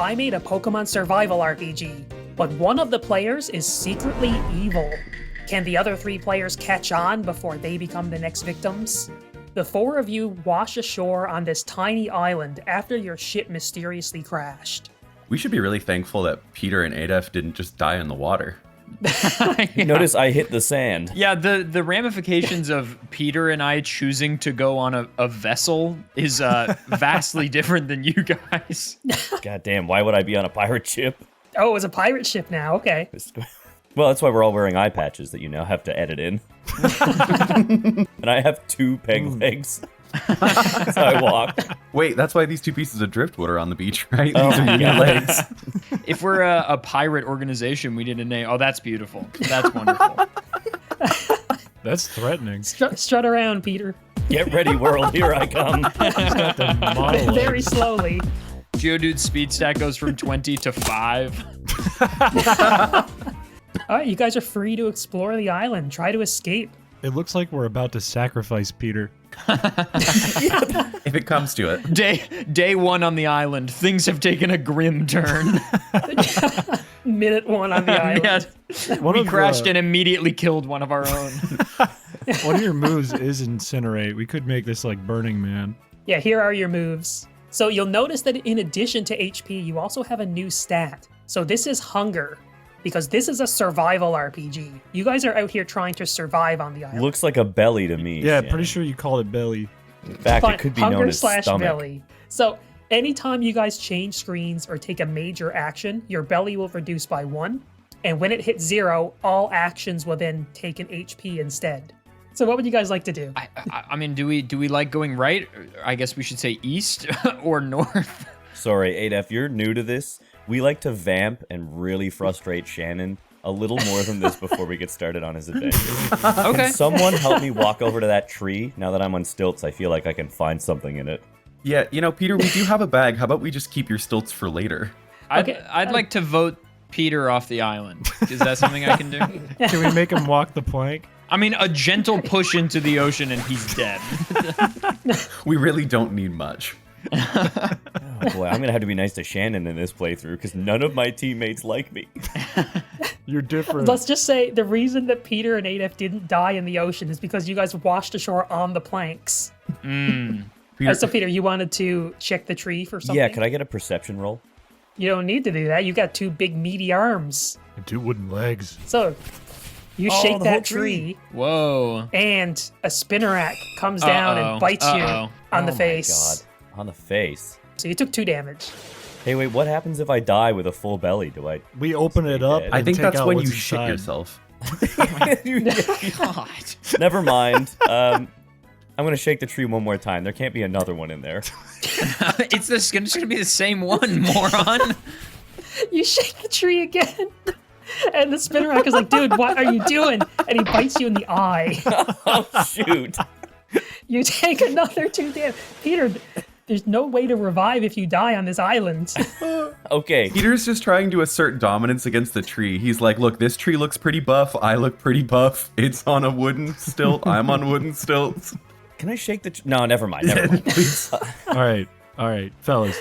I made a Pokemon survival RPG, but one of the players is secretly evil. Can the other 3 players catch on before they become the next victims? The 4 of you wash ashore on this tiny island after your ship mysteriously crashed. We should be really thankful that Peter and Adef didn't just die in the water. Yeah. Notice I hit the sand. Yeah, the ramifications of Peter and I choosing to go on a vessel is vastly different than you guys. God damn, why would I be on a pirate ship? Oh, it was a pirate ship now, okay. Well, that's why we're all wearing eye patches that you now have to edit in. And I have 2 peg legs. So I walk. Wait, that's why these 2 pieces of driftwood are on the beach, right? Oh, These are your new legs. If we're a pirate organization, we need a name. Oh, that's beautiful. That's wonderful. That's threatening. Strut around, Peter. Get ready, world. Here I come. He's got the model. Very slowly. Geodude's speed stat goes from 20 to 5. Alright, you guys are free to explore the island. Try to escape. It looks like we're about to sacrifice Peter. If it comes to it. Day 1 on the island. Things have taken a grim turn. Minute 1 on the island. Yeah, we crashed and immediately killed one of our own. One of your moves is incinerate. We could make this like Burning Man. Yeah, here are your moves. So you'll notice that in addition to HP, you also have a new stat. So this is Hunger, because this is a survival RPG. You guys are out here trying to survive on the island. Looks like a belly to me. Yeah, Shannon. pretty sure you called it belly. In fact, it could be known as stomach. Belly. So anytime you guys change screens or take a major action, your belly will reduce by 1. And when it hits 0, all actions will then take an HP instead. So what would you guys like to do? I mean, do we like going right? I guess we should say east or north. Sorry, Adef, you're new to this. We like to vamp and really frustrate Shannon a little more than this before we get started on his adventure. Okay. Can someone help me walk over to that tree? Now that I'm on stilts, I feel like I can find something in it. Yeah, you know, Peter, we do have a bag. How about we just keep your stilts for later? I'd like to vote Peter off the island. Is that something I can do? Can we make him walk the plank? I mean, a gentle push into the ocean and he's dead. We really don't need much. Oh boy, I'm gonna have to be nice to Shannon in this playthrough because none of my teammates like me. You're different. Let's just say the reason that Peter and Adef didn't die in the ocean is because you guys washed ashore on the planks. Peter, So Peter, you wanted to check the tree for something? Yeah, could I get a perception roll? You don't need to do that. You got 2 big meaty arms. And 2 wooden legs. So you Oh, shake the that whole tree, Whoa. and a spinnerack comes down and bites you on the face. Oh my god, on the face. So you took 2 damage. Hey, wait, what happens if I die with a full belly? Do I? We open it up. I I and think take that's out when what's you shit inside. yourself. God. Never mind. I'm gonna shake the tree one more time. There can't be another one in there. It's just gonna be the same one, moron. You shake the tree again. And the spinnerack is like, dude, what are you doing? And he bites you in the eye. Oh shoot! You take another 2 damage. Peter, there's no way to revive if you die on this island. Okay. Peter's just trying to assert dominance against the tree. He's like, look, this tree looks pretty buff. I look pretty buff. It's on a wooden stilt. I'm on wooden stilts. Can I shake the? No, never mind. Never mind. Please. All right, fellas.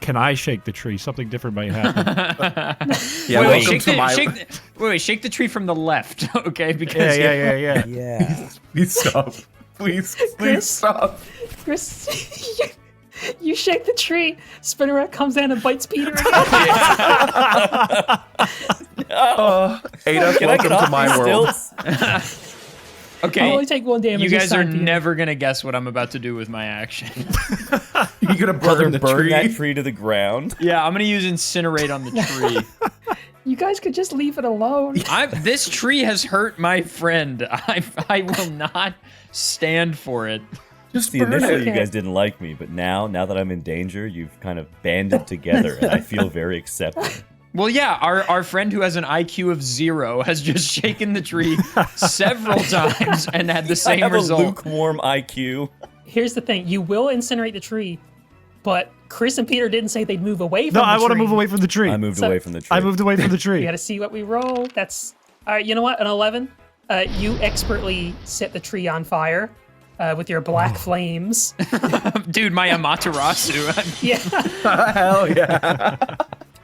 Can I shake the tree? Something different might happen. Yeah, wait, welcome to my... shake the tree from the left, okay? Because Yeah. Yeah. Please stop. Please Chris? stop. Chris, you shake the tree. Spinnerack comes down and bites Peter again. Ada, Can I get welcome to off my these world. stilts? Okay. I'll only take 1 damage. You this guys are time, Peter. never gonna guess what I'm about to do with my action. You're gonna Brother, burn the burn tree. that tree to the ground. Yeah, I'm gonna use incinerate on the tree. You guys could just leave it alone. This tree has hurt my friend. I will not stand for it. Just See, burn initially it. you guys didn't like me, but now that I'm in danger, you've kind of banded together, and I feel very accepted. Well, yeah, our friend who has an IQ of 0 has just shaken the tree several times and had the I same have result. a lukewarm IQ. Here's the thing. You will incinerate the tree, but Chris and Peter didn't say they'd move away from No, the tree. I want to move away from the tree. I moved So- away from the tree. I moved away from the We tree. gotta see what we roll. That's... All right, you know what? An 11. You expertly set the tree on fire. with your black flames. Dude, my Amaterasu. Yeah. Hell yeah.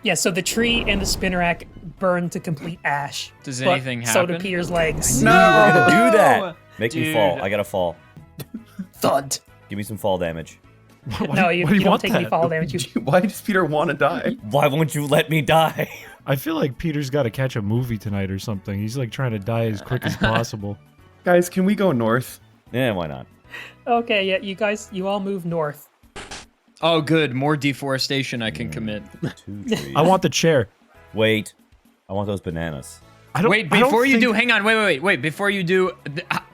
Yeah, so the tree and the spinnerack burn to complete ash. Does But anything So do happen? Peter's legs. We're gonna do that. Make me Dude. fall. I gotta fall. Thud. Give me some fall damage. No, you why do you don't want take any that? fall damage. Why does Peter want to die? Why won't you let me die? I feel like Peter's got to catch a movie tonight or something. He's like trying to die as quick as possible. Guys, can we go north? Yeah, why not? Okay, yeah, you all move north. Oh, good. More deforestation I can commit. 2 trees. I want the chair. Wait. I want those bananas. I don't. Wait, I don't before you think- do, hang on, wait. Before you do,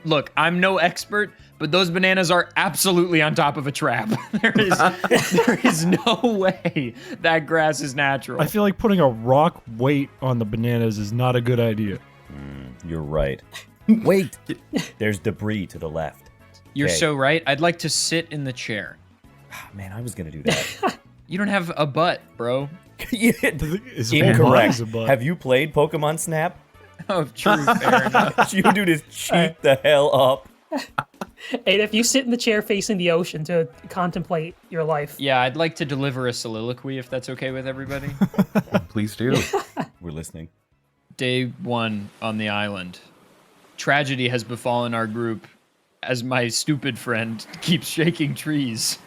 look, I'm no expert, but those bananas are absolutely on top of a trap. there is no way that grass is natural. I feel like putting a rock weight on the bananas is not a good idea. You're right. Wait. There's debris to the left. You're Okay. so right. I'd like to sit in the chair. Man, I was gonna do that. You don't have a butt, bro. Is Incorrect. a butt. Have you played Pokemon Snap? Oh, true, fair enough. You do this cheat the hell up. And if you sit in the chair facing the ocean to contemplate your life. Yeah, I'd like to deliver a soliloquy if that's okay with everybody. Please do. We're listening. Day 1 on the island. Tragedy has befallen our group as my stupid friend keeps shaking trees.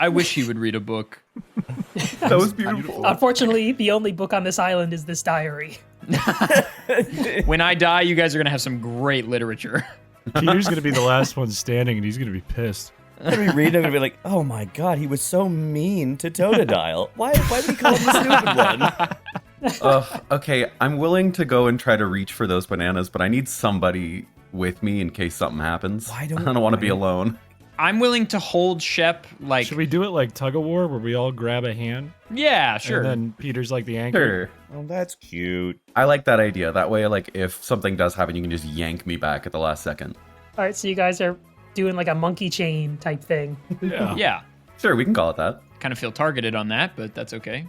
I wish he would read a book. That was beautiful. Unfortunately, the only book on this island is this diary. When I die, you guys are going to have some great literature. Peter's gonna be the last one standing, and he's gonna be pissed. I'm gonna be reading, I'm gonna be like, oh my god, he was so mean to Totodile. Why would he call him the stupid one? Okay, I'm willing to go and try to reach for those bananas, but I need somebody with me in case something happens. Why don't- I don't want to be alone. I'm willing to hold Shep like, Should we do it like tug of war, where we all grab a hand, yeah, sure. and then Peter's like the anchor? Sure. Oh, that's cute. I like that idea. That way, like, if something does happen, you can just yank me back at the last second. All right, so you guys are doing like a monkey chain type thing. Yeah. Yeah, Sure, we can call it that. kind of feel targeted on that, but that's okay.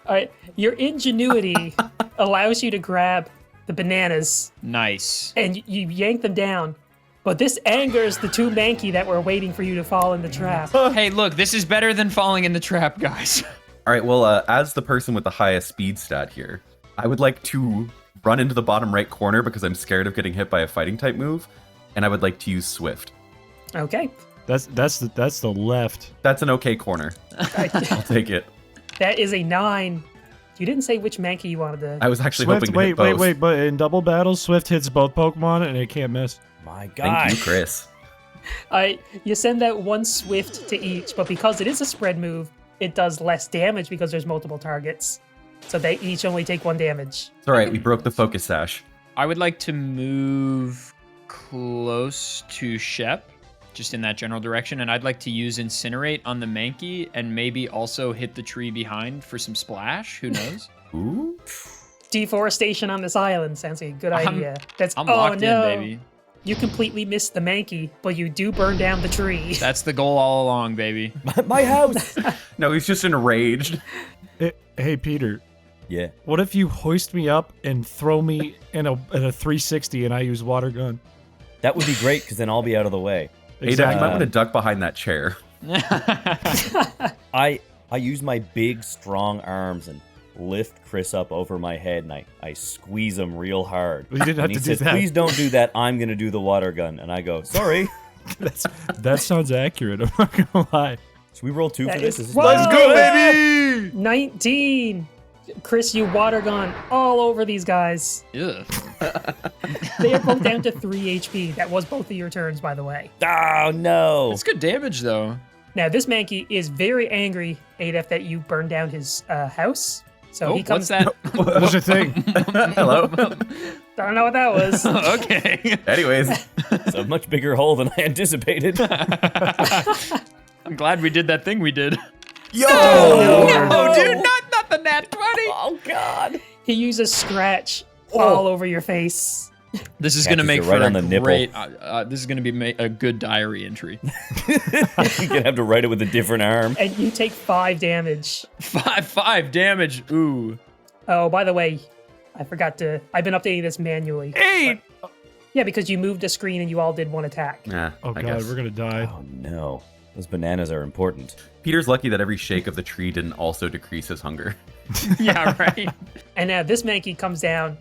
All right, your ingenuity allows you to grab the bananas Nice. and you yank them down. But this angers the 2 Mankey that were waiting for you to fall in the trap. Hey, look, this is better than falling in the trap, guys. All right, well, as the person with the highest speed stat here, I would like to run into the bottom right corner because I'm scared of getting hit by a fighting type move, and I would like to use Swift. Okay. That's the left. That's an okay corner. I'll take it. That is a 9. You didn't say which Mankey you wanted to. I was actually Swift, hoping to hit both. wait, but in double battles, Swift hits both Pokemon and it can't miss. My Thank god. you, Chris. All right, you send out 1 Swift to each, but because it is a spread move, it does less damage because there's multiple targets. So they each only take 1 damage. It's all right. We broke the focus sash. I would like to move close to Shep, just in that general direction, and I'd like to use Incinerate on the Mankey and maybe also hit the tree behind for some splash. Who knows? Ooh. Deforestation on this island sounds like a good idea. That's I'm oh locked no. in, baby. You completely missed the Mankey, but you do burn down the tree. That's the goal all along, baby. My house. No, he's just enraged. Hey, Peter, Yeah. what if you hoist me up and throw me in a 360 and I use water gun? That would be great because then I'll be out of the way. Hey, Dad, you might want to duck behind that chair. I use my big strong arms and lift Chris up over my head and I squeeze him real hard. Well, you didn't have And he to do says, that. please don't do that. I'm gonna do the water gun. And I go, sorry. That sounds accurate. I'm not gonna lie. Should we roll 2 That for this? is- This is Whoa! Let's go, baby! 19. Chris, you water gun all over these guys. Ugh. They are both down to 3 HP. That was both of your turns, by the way. Oh no. It's good damage, though. Now, this Mankey is very angry, Adef, that you burned down his house. So Oh, he comes. what's that? What's your thing? Hello. Don't know what that was. Okay. Anyways, It's a much bigger hole than I anticipated. I'm glad we did that thing we did. yo! Oh, dude, not the nat 20. Oh god. He uses scratch all over your face. This is Catches gonna make you right for on a the nipple. great. This is gonna be a good diary entry. You're gonna have to write it with a different arm. And you take 5 damage. 5 damage. Ooh. Oh, by the way, I forgot to. I've been updating this manually. 8. Yeah, because you moved a screen and you all did one attack. Yeah, Oh I god, guess. we're gonna die. Oh no. Those bananas are important. Peter's lucky that every shake of the tree didn't also decrease his hunger. Yeah, right. And now this Mankey comes down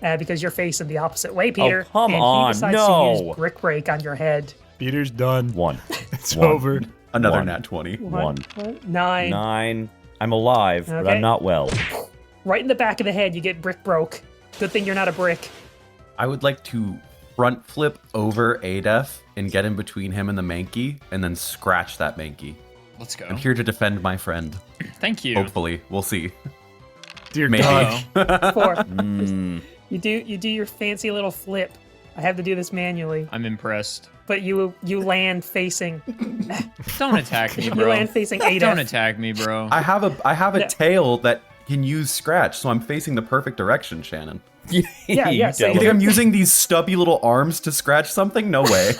because you're facing the opposite way, Peter. come and on, he decides to no. use Brick Break on your head. Peter's done. 1. It's One. over. Another One. nat 20. 1. 9. 9. I'm alive, but Okay. I'm not well. Right in the back of the head, you get brick broke. Good thing you're not a brick. I would like to front flip over Adef and get in between him and the Mankey, and then scratch that Mankey. Let's go. I'm here to defend my friend. Thank you. Hopefully, we'll see. Dear Maybe. God. 4. Mm. You do your fancy little flip. I have to do this manually, I'm impressed. but you land facing. Don't attack me, You bro. land facing Adef. Don't attack me, bro. I have a Yeah. tail that can use scratch, so I'm facing the perfect direction, Shannon. Yeah, You so tell You think him. I'm using these stubby little arms to scratch something? No way.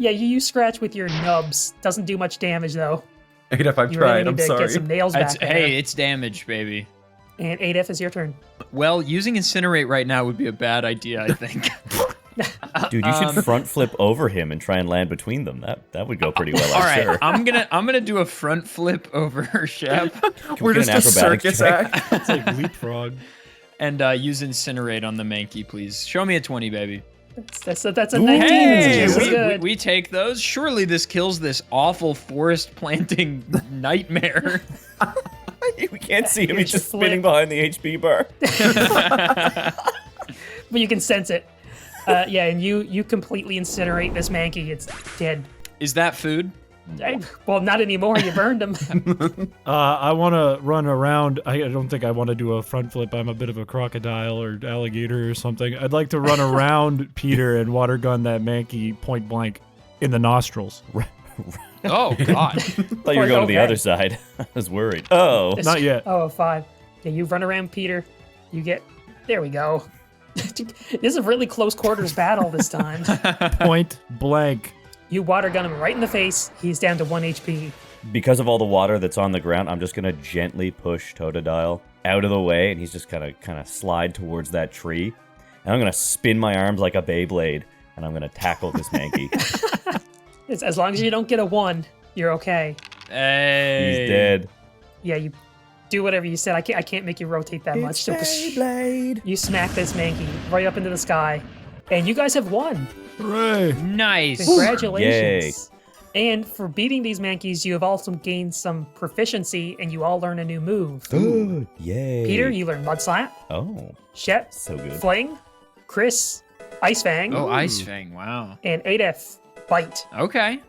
Yeah, you use scratch with your nubs. Doesn't do much damage though. Adef, I've You really tried. need I'm to sorry. get some nails back. It's, there. hey, it's damage, baby. And Adef is your turn. Well, using incinerate right now would be a bad idea, I think. Dude, you should front flip over him and try and land between them. That would go pretty well, All I'm right, sure. I'm gonna do a front flip over Shep We're we just get a an acrobatics circus check? act. It's like leapfrog. and use incinerate on the Mankey, please. Show me a 20, baby. That's a 19. Hey, That's just we, good. we take those. Surely this kills this awful forest planting nightmare. We can't see him. You He's just just spinning flip. behind the HP bar. But you can sense it. Yeah, and you completely incinerate this Mankey. It's dead. Is that food? Well, not anymore. You burned him. I want to run around. I don't think I want to do a front flip. I'm a bit of a crocodile or alligator or something. I'd like to run around Peter and water gun that Mankey point blank in the nostrils. Oh God. Thought you were going to the Okay. other side. I was worried. Oh. Not yet. Oh, 5. Yeah, you run around Peter. You get. There we go. This is a really close quarters battle this time. Point blank. You water gun him right in the face. He's down to 1 HP. Because of all the water that's on the ground, I'm just gonna gently push Totodile out of the way, and he's just gonna kind of slide towards that tree. And I'm gonna spin my arms like a Beyblade, and I'm gonna tackle this Mankey. It's, as long as you don't get a 1, you're okay. Hey. He's dead. Yeah, you do whatever you said. I can't make you rotate that much. So Beyblade. you smack this Mankey right up into the sky. And you guys have won. Hooray. Nice. Congratulations. And for beating these Mankeys, you have also gained some proficiency and you all learn a new move. Yay. Peter, you learn Mud Slap. Oh, Shep, so good. Fling. Chris, Ice Fang. Oh, Ice Fang. Wow. And Adef, Bite. Okay.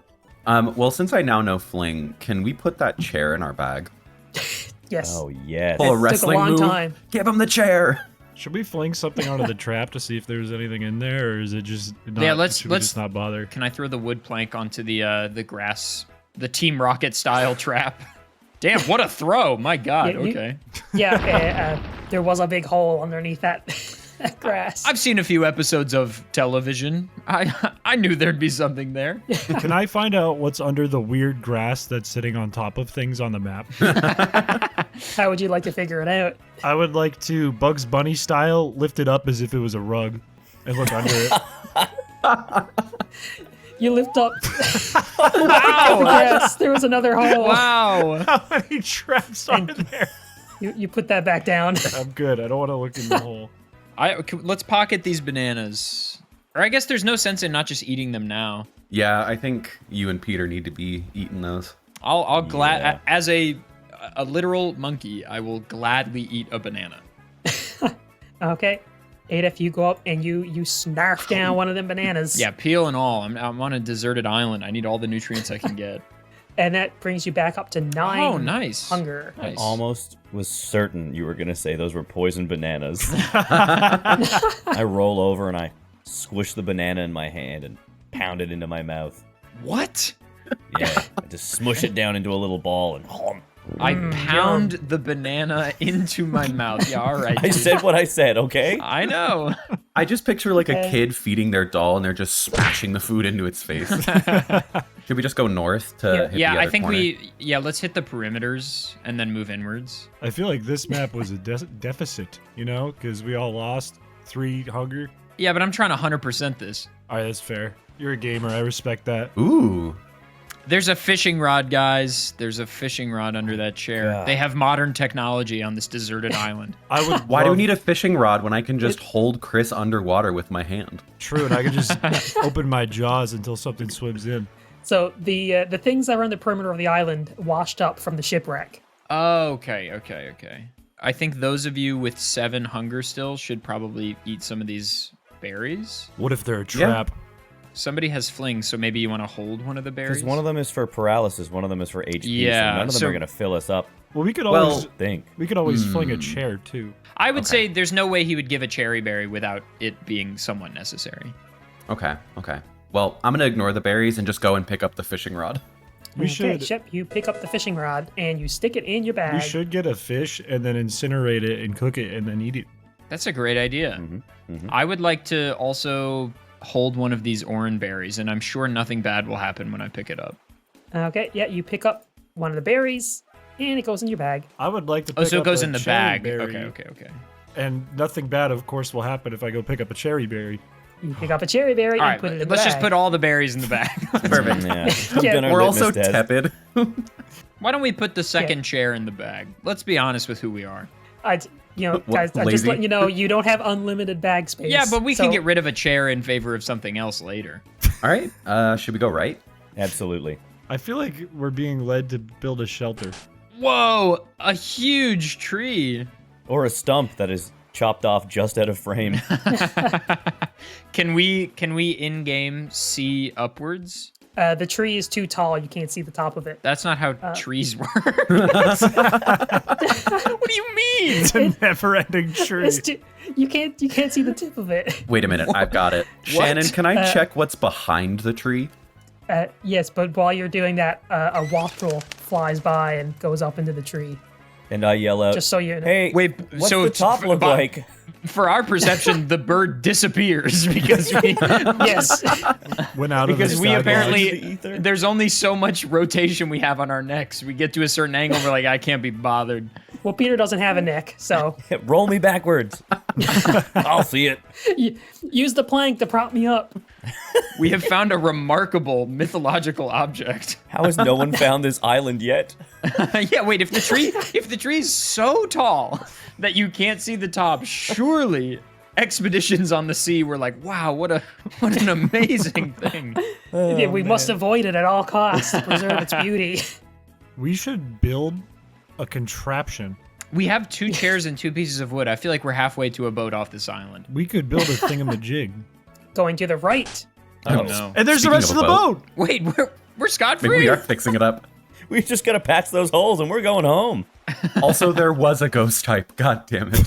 Well, since I now know Fling, can we put that chair in our bag? Yes. Oh, yes. Pull a took a wrestling long move. time. Give him the chair. Should we fling something onto the trap to see if there's anything in there, or is it just not? Yeah, let's- should we just not bother? Can I throw the wood plank onto the grass, the Team Rocket style trap? Damn, what a throw! My God. Yeah, you- Okay. Yeah, there was a big hole underneath that, that grass. I've seen a few episodes of television. I knew there'd be something there. Can I find out what's under the weird grass that's sitting on top of things on the map? How would you like to figure it out? I would like to Bugs Bunny style lift it up as if it was a rug and look under it. You lift up. Wow! Yes, there was another hole. Wow. How many traps are there? You put that back down. I'm good. I don't want to look in the hole. Let's pocket these bananas. Or I guess there's no sense in not just eating them now. Yeah, I think you and Peter need to be eating those. I'll glad Yeah. as a literal monkey, I will gladly eat a banana. Okay. Adef, you go up and you snarf down one of them bananas. Yeah, peel and all. I'm on a deserted island. I need all the nutrients I can get. And that brings you back up to 9 Oh, nice. hunger. Nice. Almost was certain you were going to say those were poisoned bananas. I roll over and I squish the banana in my hand and pound it into my mouth. What? Yeah, I just smush it down into a little ball and I pound the banana into my mouth. Yeah, all right. I said what I said, okay? I know. I just picture like a Okay. kid feeding their doll and they're just smashing the food into its face. Should we just go north to hit Yeah, the I other think corner? let's hit the perimeters and then move inwards. I feel like this map was a deficit, you know, because we all lost 3 hunger. Yeah, but I'm trying to 100% this. All right, that's fair. You're a gamer. I respect that. Ooh. There's a fishing rod, guys. There's a fishing rod under that chair. God. They have modern technology on this deserted island. I would. Why do we love- need a fishing rod when I can just hold Chris underwater with my hand? True, and I could just open my jaws until something swims in. So the things that are on the perimeter of the island washed up from the shipwreck. Okay. I think those of you with 7 hunger still should probably eat some of these berries. What if they're a trap? Somebody has flings, so maybe you want to hold one of the berries. Because one of them is for paralysis, one of them is for HP. Yeah, so none of them so- are gonna fill us up. Well, we could Well- always Think. fling a chair too. I would say there's no way he would give a cherry berry without it being somewhat necessary. Okay. Well, I'm gonna ignore the berries and just go and pick up the fishing rod. We Okay, should. Shep, you pick up the fishing rod and you stick it in your bag. We should get a fish and then incinerate it and cook it and then eat it. That's a great idea. Mhm. I would like to also hold one of these orange berries, and I'm sure nothing bad will happen when I pick it up. Okay, yeah, you pick up one of the berries and it goes in your bag. I would like to. Oh, Pick so it up goes a in the cherry bag. berry, Okay. And nothing bad, of course, will happen if I go pick up a cherry berry. You pick up a cherry berry All and right, put it in the let's bag. just put all the berries in the bag. Perfect. Yeah. I've Yeah, done our We're litmus also test. tepid. Why don't we put the second chair in the bag? Let's be honest with who we are. guys, What, I'm just lazy? letting you know you don't have unlimited bag space. Yeah, but we so can get rid of a chair in favor of something else later. All right. Should we go right? Absolutely. I feel like we're being led to build a shelter. Whoa, a huge tree. Or a stump that is chopped off just out of frame. Can we in-game see upwards? The tree is too tall. You can't see the top of it. That's not how trees work. What do you mean? It's a never-ending tree. It's too, you can't see the tip of it. Wait a minute. I've got it. Shannon, can I check what's behind the tree? Yes, but while you're doing that, a waffle flies by and goes up into the tree. And I yell out, Just so you know. hey, Wait, what's so the top look Bob- like? For our perception, the bird disappears because we Yes. Went out because of the we sky apparently The ether? there's only so much rotation we have on our necks. We get to a certain angle, we're like, I can't be bothered. Well, Peter doesn't have a neck, so Roll me backwards. I'll see it. use the plank to prop me up. We have found a remarkable mythological object. How has no one found this island yet? Yeah, wait, if the tree's so tall that you can't see the top, surely expeditions on the sea were like, wow, what an amazing thing. Yeah, we must avoid it at all costs to preserve its beauty. We should build a contraption. We have 2 chairs and 2 pieces of wood. I feel like we're halfway to a boat off this island. We could build a thingamajig. Going to the right. Oh no. And there's the Speaking rest of of a the boat. boat. Wait, we're scot-free? Maybe we are fixing it up. We just gotta patch those holes and we're going home. Also, there was a ghost type. God damn it.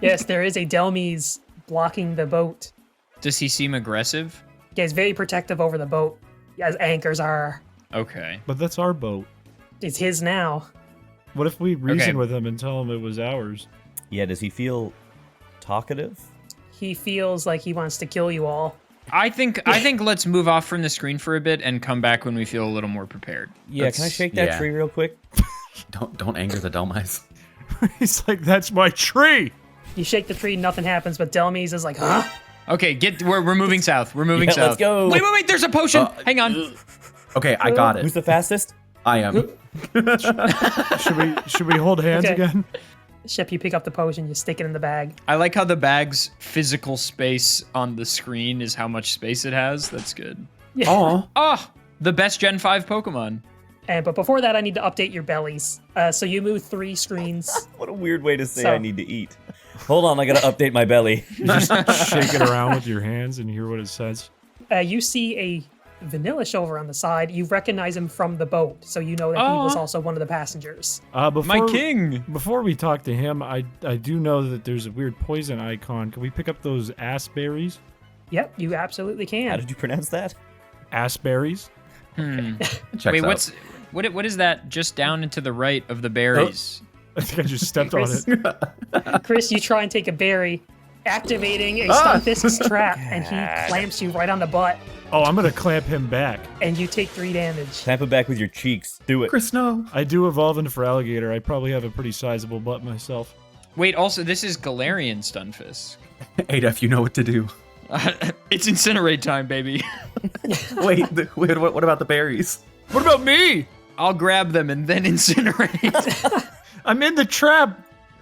Yes, there is a Delmies blocking the boat. Does he seem aggressive? Yeah, he's very protective over the boat, as anchors are. Okay. But that's our boat. It's his now. What if we reason Okay. with him and tell him it was ours? Yeah, does he feel talkative? He feels like he wants to kill you all. I think let's move off from the screen for a bit and come back when we feel a little more prepared. Yeah, can I shake that yeah. tree real quick? Don't anger the Delmise. He's like, that's my tree. You shake the tree, nothing happens, but Delmies is like, huh? Okay, we're moving south. We're moving Yeah, south. let's go. Wait, there's a potion. Hang on. Okay, I got Who's it. the fastest? I am. Should we hold hands Okay. again? Shep, you pick up the potion, you stick it in the bag. I like how the bag's physical space on the screen is how much space it has. That's good. Aw. Oh, the best Gen 5 Pokemon. But before that, I need to update your bellies. So you move 3 screens. What a weird way to say So- I need to eat. Hold on, I gotta update my belly. Shake it around with your hands and hear what it says. You see a Vanillish over on the side. You recognize him from the boat, so you know that he was Aw. also one of the passengers. Before, My king. Before we talk to him, I do know that there's a weird poison icon. Can we pick up those assberries? Yep, you absolutely How can. did you pronounce that? Assberries? Checks Wait, out. what is that just down and to the right of the berries? I think I just stepped on Chris, it. Chris, you try and take a berry, activating a Stunfisk's trap, and he clamps you right on the butt, Oh, I'm gonna clamp him back. and you take 3 damage. Clamp it back with your cheeks. Do it. Chris, no. I do evolve into Feraligatr. I probably have a pretty sizable butt myself. Wait, also, this is Galarian Stunfisk. Adef, you know what to do. It's incinerate time, baby. Wait, what about the berries? What about me? I'll grab them and then incinerate. I'm in the trap.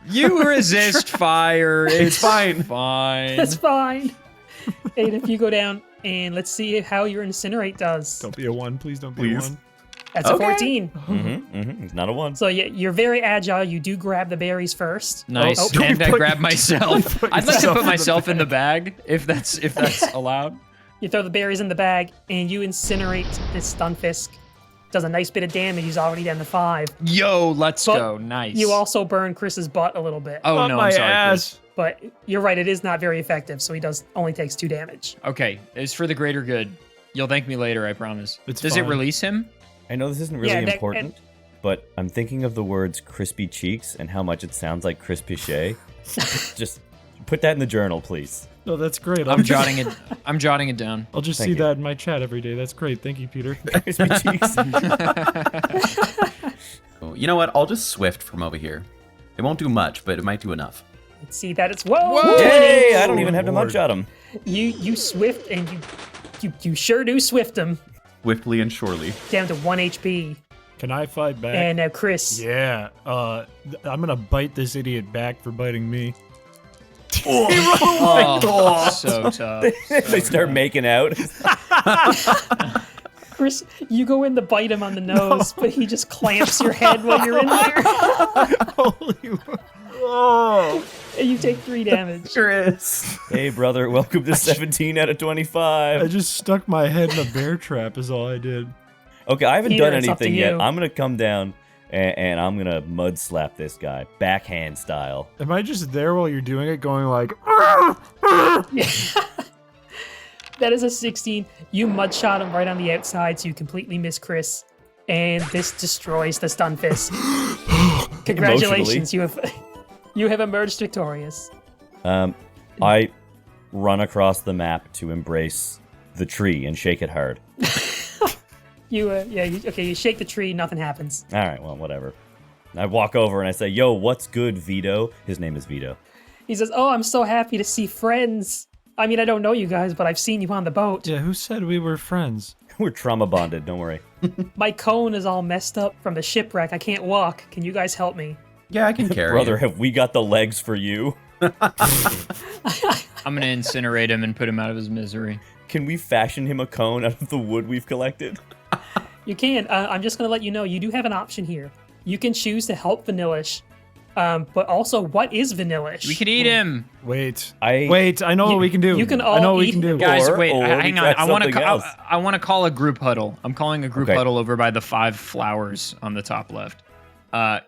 You resist fire. It's fine. Fine. That's fine. And if you go down and let's see how your incinerate does. Don't be a 1, please don't be a Please. 1. That's a 14. It's not a 1. So you're very agile. You do grab the berries first. Nice. Oh, And I put- grab myself. put I'd like to yourself put in the myself in the bag if that's allowed. You throw the berries in the bag and you incinerate this Stunfisk. Does a nice bit of damage. He's already down to 5. Yo, let's But go. Nice. You also burn Chris's butt a little bit. Oh Up no, my I'm sorry. ass. But you're right, it is not very effective, so he only takes 2 damage. Chris. Okay, it's for the greater good. You'll thank me later, I promise. It's Does it fine. release him? I know this isn't really Yeah, that- important, but I'm thinking of the words crispy cheeks and how much it sounds like piche. Just put that in the journal, please. No, that's great. I'm jotting it. I'm jotting it down. I'll just Thank see you. that in my chat every day. That's great. Thank you, Peter. Crispy cheeks. Oh, you know what? I'll just swift from over here. It won't do much, but it might do enough. Let's see that it's whoa! Yay! I don't even have to Lord. munch at him. You swift and you sure do swift him Swiftly and surely. down to 1 HP. Can I fight back? And now Chris. Yeah. I'm gonna bite this idiot back for biting me. Oh, so tough. They start making out. Chris, you go in to bite him on the nose, but he just clamps your head while you're in there. Holy. Oh. And you take 3 damage. Chris. Hey, brother, welcome to 17 out of I 25. just stuck my head in a bear trap. Is all I did. Okay, I haven't Peter, done it's up to anything yet. you. I'm gonna come down and I'm gonna mud slap this guy, backhand style. Am I just there while you're doing it, going like? That is a 16. You mud shot him right on the outside, so you completely miss Chris. And this destroys the Stunfisk. Congratulations, you have emerged victorious. I run across the map to embrace the tree and shake it hard. You shake the tree, nothing happens. All right, well, whatever. I walk over and I say, "Yo, what's good, Vito?" His name is Vito. He says, "Oh, I'm so happy to see friends. I mean, I don't know you guys, but I've seen you on the boat. Yeah. Who said we were friends? We're trauma bonded. Don't worry. My cone is all messed up from the shipwreck. I can't walk. Can you guys help me?" Yeah, I can carry Brother, it. have we got the legs for you? I'm gonna incinerate him and put him out of his misery. Can we fashion him a cone out of the wood we've collected? You can. I'm just going to let you know, you do have an option here. You can choose to help Vanillish. But also, what is Vanillish? We could eat him. Wait. I know what we can do. you can I know all what we eat can do. Guys, Or- wait, or we hang on. try I want something else. to. I want to call a group huddle. I'm calling a group Okay. huddle over by the 5 flowers on the top left.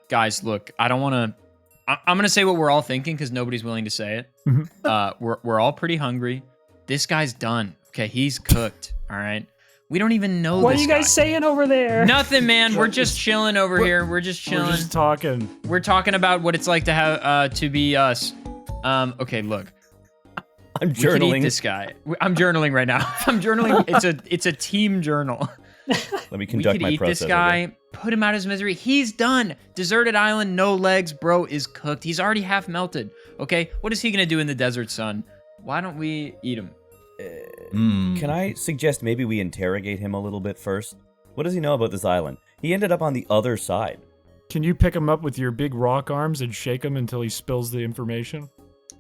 Guys, look, I don't want to. I'm gonna say what we're all thinking because nobody's willing to say it. We're all pretty hungry. This guy's done. Okay, he's cooked. All right. We don't even know What are this you guys guy. saying over there? Nothing, man. We're just chilling over here. We're just We're chilling. just talking. We're talking about what it's like to have to be us. Okay, look. I'm We could eat journaling. this guy. I'm journaling right now. I'm journaling. It's a team journal. Let me We conduct could my eat process. this guy, put him out of his misery. He's done. Deserted island, no legs, bro is cooked. He's already half melted. Okay, what is he gonna do in the desert sun? Why don't we eat him? Can I suggest maybe we interrogate him a little bit first? What does he know about this island? He ended up on the other side. Can you pick him up with your big rock arms and shake him until he spills the information?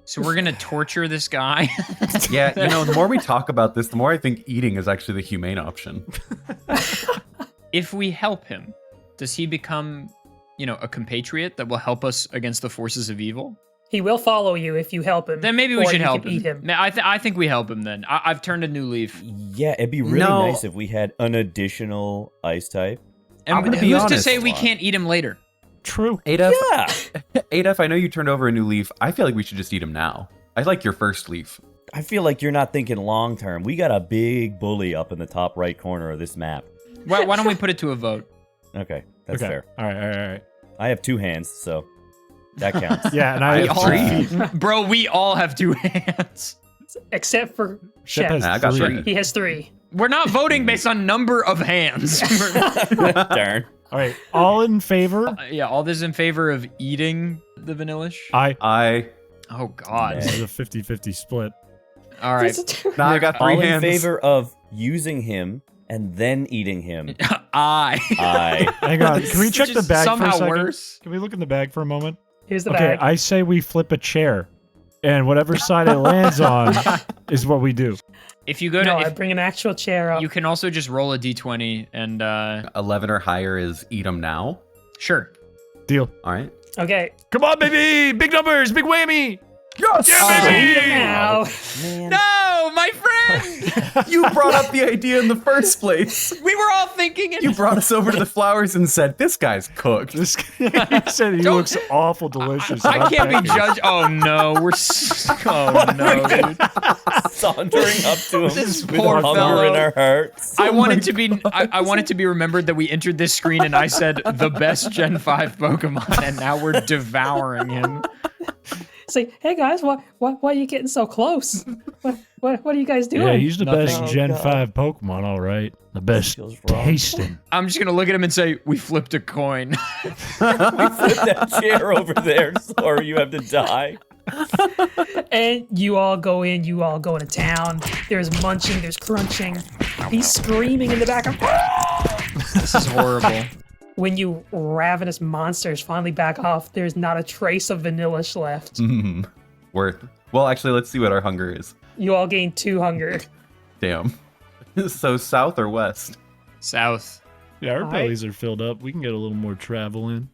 So we're gonna torture this guy. Yeah, the more we talk about this, the more I think eating is actually the humane option. If we help him, does he become, a compatriot that will help us against the forces of evil? He will follow you if you help him. Then maybe we or should you help can him. eat him. I think we help him then. I've turned a new leaf. Yeah, it'd be really No. nice if we had an additional ice type. I'm And gonna be who's to honest, say we Juan. can't eat him later? True. Adef, Yeah. Adef, I know you turned over a new leaf. I feel like we should just eat him now. I like your first leaf. I feel like you're not thinking long term. We got a big bully up in the top right corner of this map. Why don't we put it to a vote? Okay, that's Okay. fair. All right. I have 2 hands, so that counts. Yeah, and I I have have 3 feet. Bro, we all have 2 hands. Except for Shep Shep. has I got 3. 3. He has 3. We're not voting based on number of hands. Darn. All right, all in favor? Yeah, all this in favor of eating the Vanillish? I Oh God. Yeah. This is a 50-50 split. All right. now I got All 3 in hands. favor of using him and then eating him. I. Hang on. Can we check the bag for a somehow second? worse. Can we look in the bag for a moment? Here's the Okay, bag. I say we flip a chair, and whatever side it lands on is what we do. If you go no, to, I bring an actual chair up. you can also just roll a d20 and 11 or higher is eat 'em now. sure. Deal. All right. Okay. Come on, baby! Big numbers, big whammy! Yes! Eat 'em now. Man. No, my friend. You brought up the idea in the first place. We were all thinking it. You brought us over to the flowers and said, "This guy's cooked." This guy said he looks awful delicious. and I I'm can't be thanking him. judged. Oh no, oh no, dude. Sauntering up to him This with poor hunger fellow. in our hearts. I want it to be. I want it to be remembered that we entered this screen and I said the best Gen 5 Pokemon, and now we're devouring him. Say, hey guys, why are you getting so close? What are you guys doing? Yeah, he's the Nothing. best Oh, Gen God. 5 Pokemon, all right. The best Feels wrong. tasting. I'm just gonna look at him and say, "We flipped a coin." Flip that chair over there, or you have to die. And you all go in, you all go into town. There's munching, there's crunching. He's screaming in the background. This is horrible. When you ravenous monsters finally back off, there's not a trace of Vanillish left. Mm, worth. Well, actually, let's see what our hunger is. You all gain 2 hunger. Damn. So south or west? South. Yeah, our All bellies are filled up. We can get a little more travel in.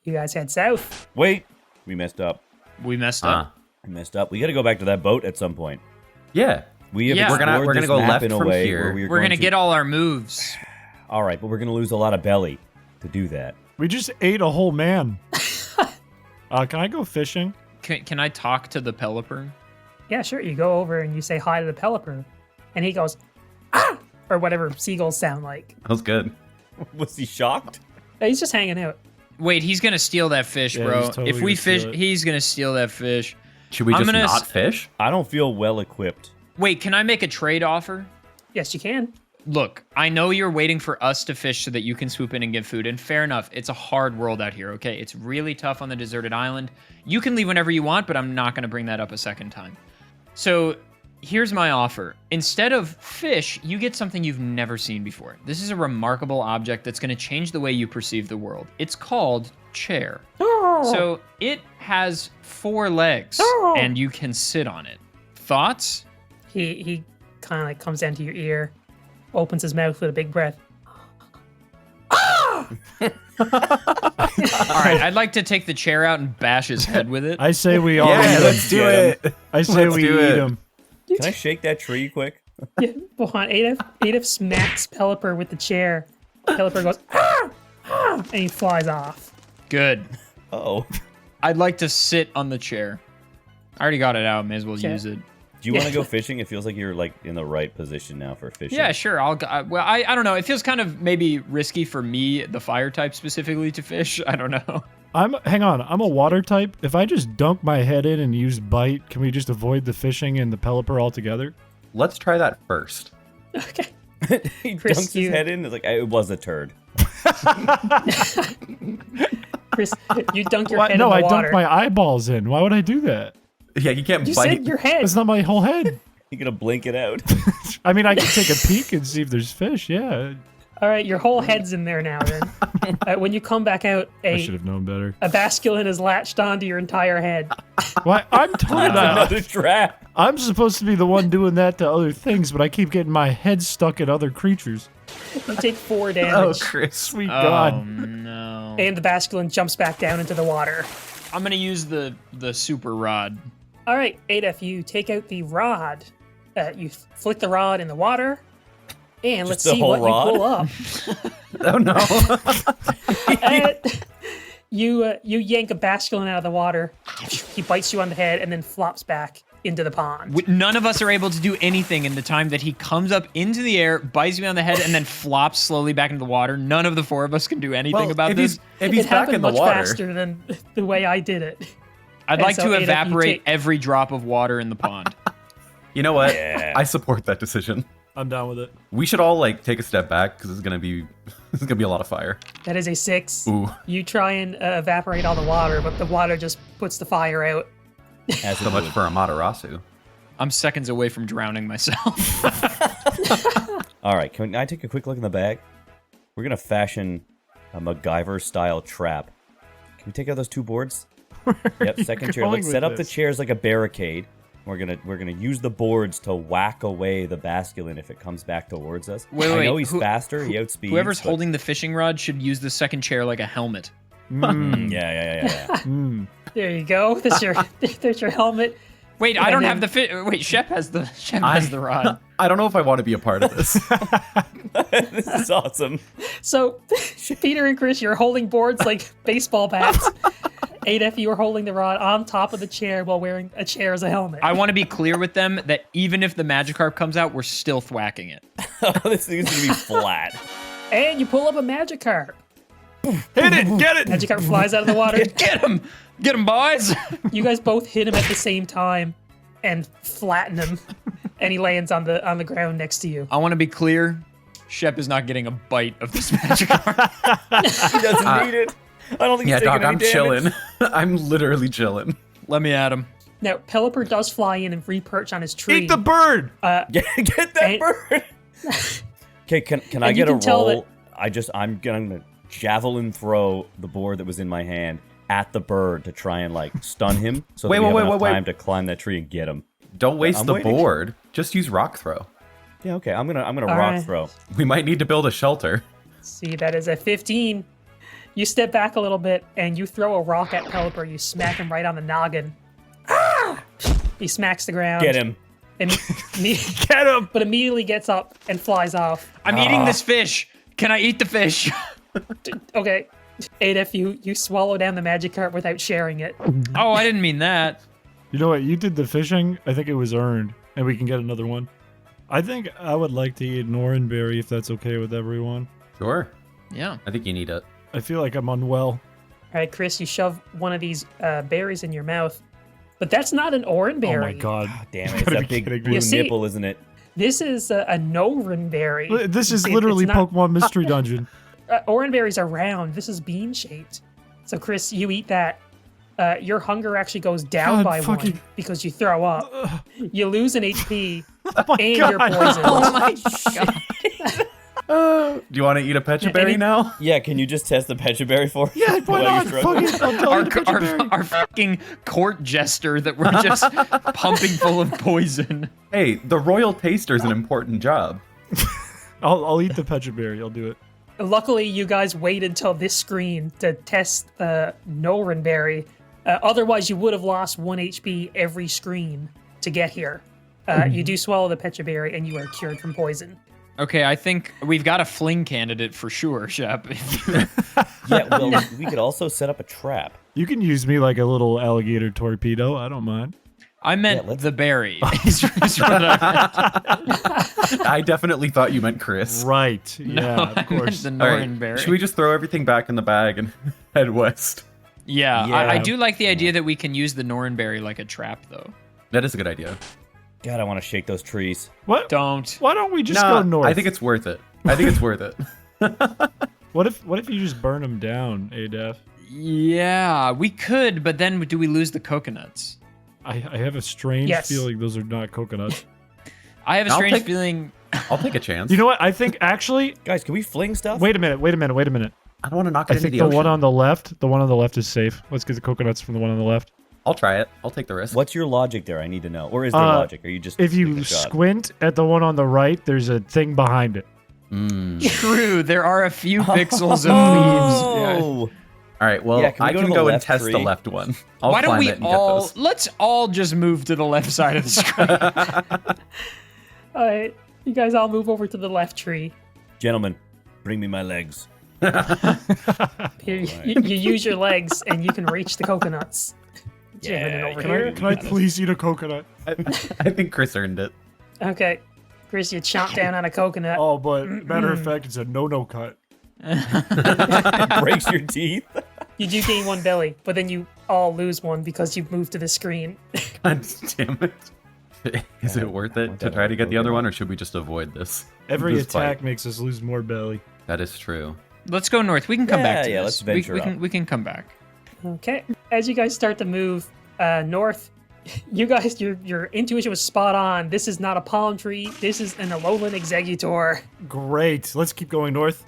You guys head south. Wait, we messed up. We messed up. We messed up. We got to go back to that boat at some point. Yeah. We have Yeah. We're gonna explored go this map left in a from way here. where We're gonna to- get all our moves. All right, but we're gonna lose a lot of belly to do that. We just ate a whole man. Can I go fishing? Can I talk to the Pelipper? Yeah, sure. You go over and you say hi to the Pelipper. And he goes, ah! Or whatever seagulls sound like. That was good. Was he shocked? He's just hanging out. Wait, he's gonna steal that fish, Yeah, bro. he's totally If we gonna fish, steal it. he's gonna steal that fish. Should we I'm just gonna not s- fish? I don't feel well equipped. Wait, can I make a trade offer? Yes, you can. Look, I know you're waiting for us to fish so that you can swoop in and get food, and fair enough. It's a hard world out here, okay? It's really tough on the deserted island. You can leave whenever you want, but I'm not going to bring that up a second time. So here's my offer. Instead of fish, you get something you've never seen before. This is a remarkable object that's going to change the way you perceive the world. It's called chair. So it has 4 legs, and you can sit on it. Thoughts? He kind of like comes down to your ear, opens his mouth with a big breath. All right, I'd like to take the chair out and bash his head with it. I say we all Yeah, eat let's do Get it. I say let's we do eat it. him. Can I shake that tree quick? Yeah, hold on. Adolf smacks Pelipper with the chair. Pelipper goes, ah! Ah! And he flies off. Good. Oh. I'd like to sit on the chair. I already got it out. May as well Okay. use it. Do you want to go fishing? It feels like you're like in the right position now for fishing. Yeah, sure. I don't know. It feels kind of maybe risky for me, the fire type specifically, to fish. I don't know. Hang on, I'm a water type. If I just dunk my head in and use bite, can we just avoid the fishing and the Pelipper altogether? Let's try that first. Okay. He Chris, dunks his you- head in. It's like it was a turd. Chris, you dunk your Why, head no, in I the water. dunked my eyeballs in. Why would I do that? Yeah, you can't You bite. said your head. It's not my whole head. You're gonna blink it out. I mean, I can take a peek and see if there's fish. Yeah, All right, your whole head's in there now. Then, when you come back out, I should have known better. a basculin is latched onto your entire head. Why? I'm told that Another trap. I'm supposed to be the one doing that to other things, but I keep getting my head stuck in other creatures. You take 4 Oh, damage, Chris. Sweet Oh God! no. and the basculin jumps back down into the water. I'm gonna use the super rod. All right, Adolf, you take out the rod. You flick the rod in the water, and let's the see whole what rod? you pull up. Oh no. You yank a basculin out of the water. He bites you on the head and then flops back into the pond. None of us are able to do anything in the time that he comes up into the air, bites me on the head, and then flops slowly back into the water. None of the 4 of us can do anything Well, about if this. If he's it back happened in the much water. faster than the way I did it. I'd and like so, to Adolf, you evaporate take- every drop of water in the pond. You know what? Yeah. I support that decision. I'm down with it. We should all like take a step back because it's gonna be This is gonna be a lot of fire. That is a 6. Ooh, You try and evaporate all the water, but the water just puts the fire out. As so it much would. for Amaterasu. I'm seconds away from drowning myself. All right, can I take a quick look in the bag? We're gonna fashion a MacGyver-style trap. Can we take out those 2 boards? Yep, second chair. going Let's with set up the this? chairs like a barricade. We're gonna use the boards to whack away the basculin if it comes back towards us. Wait, I know wait, he's faster. He outspeeds. Whoever's but- holding the fishing rod should use the second chair like a helmet. Yeah. There you go. There's your helmet. Wait, I don't have the Wait, Shep has the rod. I don't know if I want to be a part of this. This is awesome. So, Peter and Chris, you're holding boards like baseball bats. Adef, you are holding the rod on top of the chair while wearing a chair as a helmet. I want to be clear with them that even if the Magikarp comes out, we're still thwacking it. This thing's gonna be flat. And you pull up a Magikarp. Hit it! Get it! Magikarp flies out of the water. Get him! Get him, boys! You guys both hit him at the same time and flatten him, and he lands on the ground next to you. I want to be clear. Shep is not getting a bite of this Magikarp. He doesn't need it. I don't think Yeah, he's taking dog, I'm any damage. chilling. I'm literally chilling. Let me at him. Now, Pelipper does fly in and re-perch on his tree. Eat the bird! Get that And- bird. Okay, can I And you get a can tell roll? I'm gonna javelin throw the board that was in my hand at the bird to try and like stun him, so that we have enough time to climb that tree and get him. Don't waste I'm the waiting. board. Just use rock throw. Yeah, okay. I'm gonna All rock right. throw. We might need to build a shelter. See, that is a 15. You step back a little bit and you throw a rock at Pelipper. You smack him right on the noggin. He smacks the ground. Get him. And Get him! but immediately gets up and flies off. I'm eating this fish. Can I eat the fish? Okay. Adef, you swallow down the Magikarp without sharing it. Oh, I didn't mean that. You know what? You did the fishing. I think it was earned, and we can get another one. I think I would like to eat an oranberry if that's okay with everyone. Sure. Yeah. I think you need it. I feel like I'm unwell. All right, Chris, you shove one of these berries in your mouth. But that's not an oranberry. Oh my god. Damn it! It's gotta that be big kidding me. blue You see- nipple, isn't it? This is a Norenberry. This is It's literally not- Pokemon Mystery Dungeon. Oranberries are round. This is bean shaped. So, Chris, you eat that. Your hunger actually goes down God, by fucking- 1 because you throw up. You lose an HP Oh my and god. you're poisoned. Oh my god. Do you want to eat a pecha berry now? Yeah. Can you just test the pecha berry for us? Yeah, why While not? you're struggling? Fuck it. I'll tell you to put your berry. Our fucking court jester that we're just pumping full of poison. Hey, the royal taster's an important job. I'll eat the Pecha Berry. I'll do it. Luckily, you guys waited until this screen to test Norenberry. Otherwise, you would have lost 1 HP every screen to get here. You do swallow the Pecha Berry and you are cured from poison. Okay, I think we've got a fling candidate for sure, Shep. Yeah. Well, we could also set up a trap. You can use me like a little alligator torpedo. I don't mind. I meant Yeah, let's- the berry. is what I meant. I definitely thought you meant Chris. Right. No, Yeah, I of meant course. the All right, Norenberry. should we just throw everything back in the bag and head west? Yeah, I Yeah. do like the idea that we can use the Norenberry like a trap, though. That is a good idea. God, I want to shake those trees. What? Don't. Why don't we just Nah, go north? I think it's worth it. I think it's worth it. What if you just burn them down, Adef? Yeah, we could, but then do we lose the coconuts? I have a strange Yes. feeling those are not coconuts. I have a I'll strange take- feeling. I'll take a chance. You know what? I think actually. Guys, can we fling stuff? Wait a minute. I don't want to knock it I into think the the ocean. one on the left is safe. Let's get the coconuts from the one on the left. I'll try it. I'll take the risk. What's your logic there? I need to know. Or is there Uh, logic? Are you just If taking you a shot? squint at the one on the right, there's a thing behind it. True, there are a few pixels of leaves. Yeah. Oh! All right. Well, Yeah, can we I go to can the go and left test the tree? left one. I'll Why don't climb we it and all? get those. Let's all just move to the left side of the screen. All right, you guys all move over to the left tree. Gentlemen, bring me my legs. Here, you use your legs and you can reach the coconuts. Jamming it over here. Can I please eat a coconut? I think Chris earned it. Okay, Chris, you chomp down on a coconut. Oh, but matter of fact, it's a no cut. It breaks your teeth. You do gain 1 belly, but then you all lose 1 because you've moved to the screen. God damn it. Is it worth it want to that try to get the other coconut. one, or should we just avoid this? Every this attack fight? makes us lose more belly. That is true. Let's go north. We can come back to Yeah, this. let's venture we up. can we can come back. Okay. As you guys start to move north, you guys, your intuition was spot on. This is not a palm tree. This is an Alolan Executor. Great. Let's keep going north.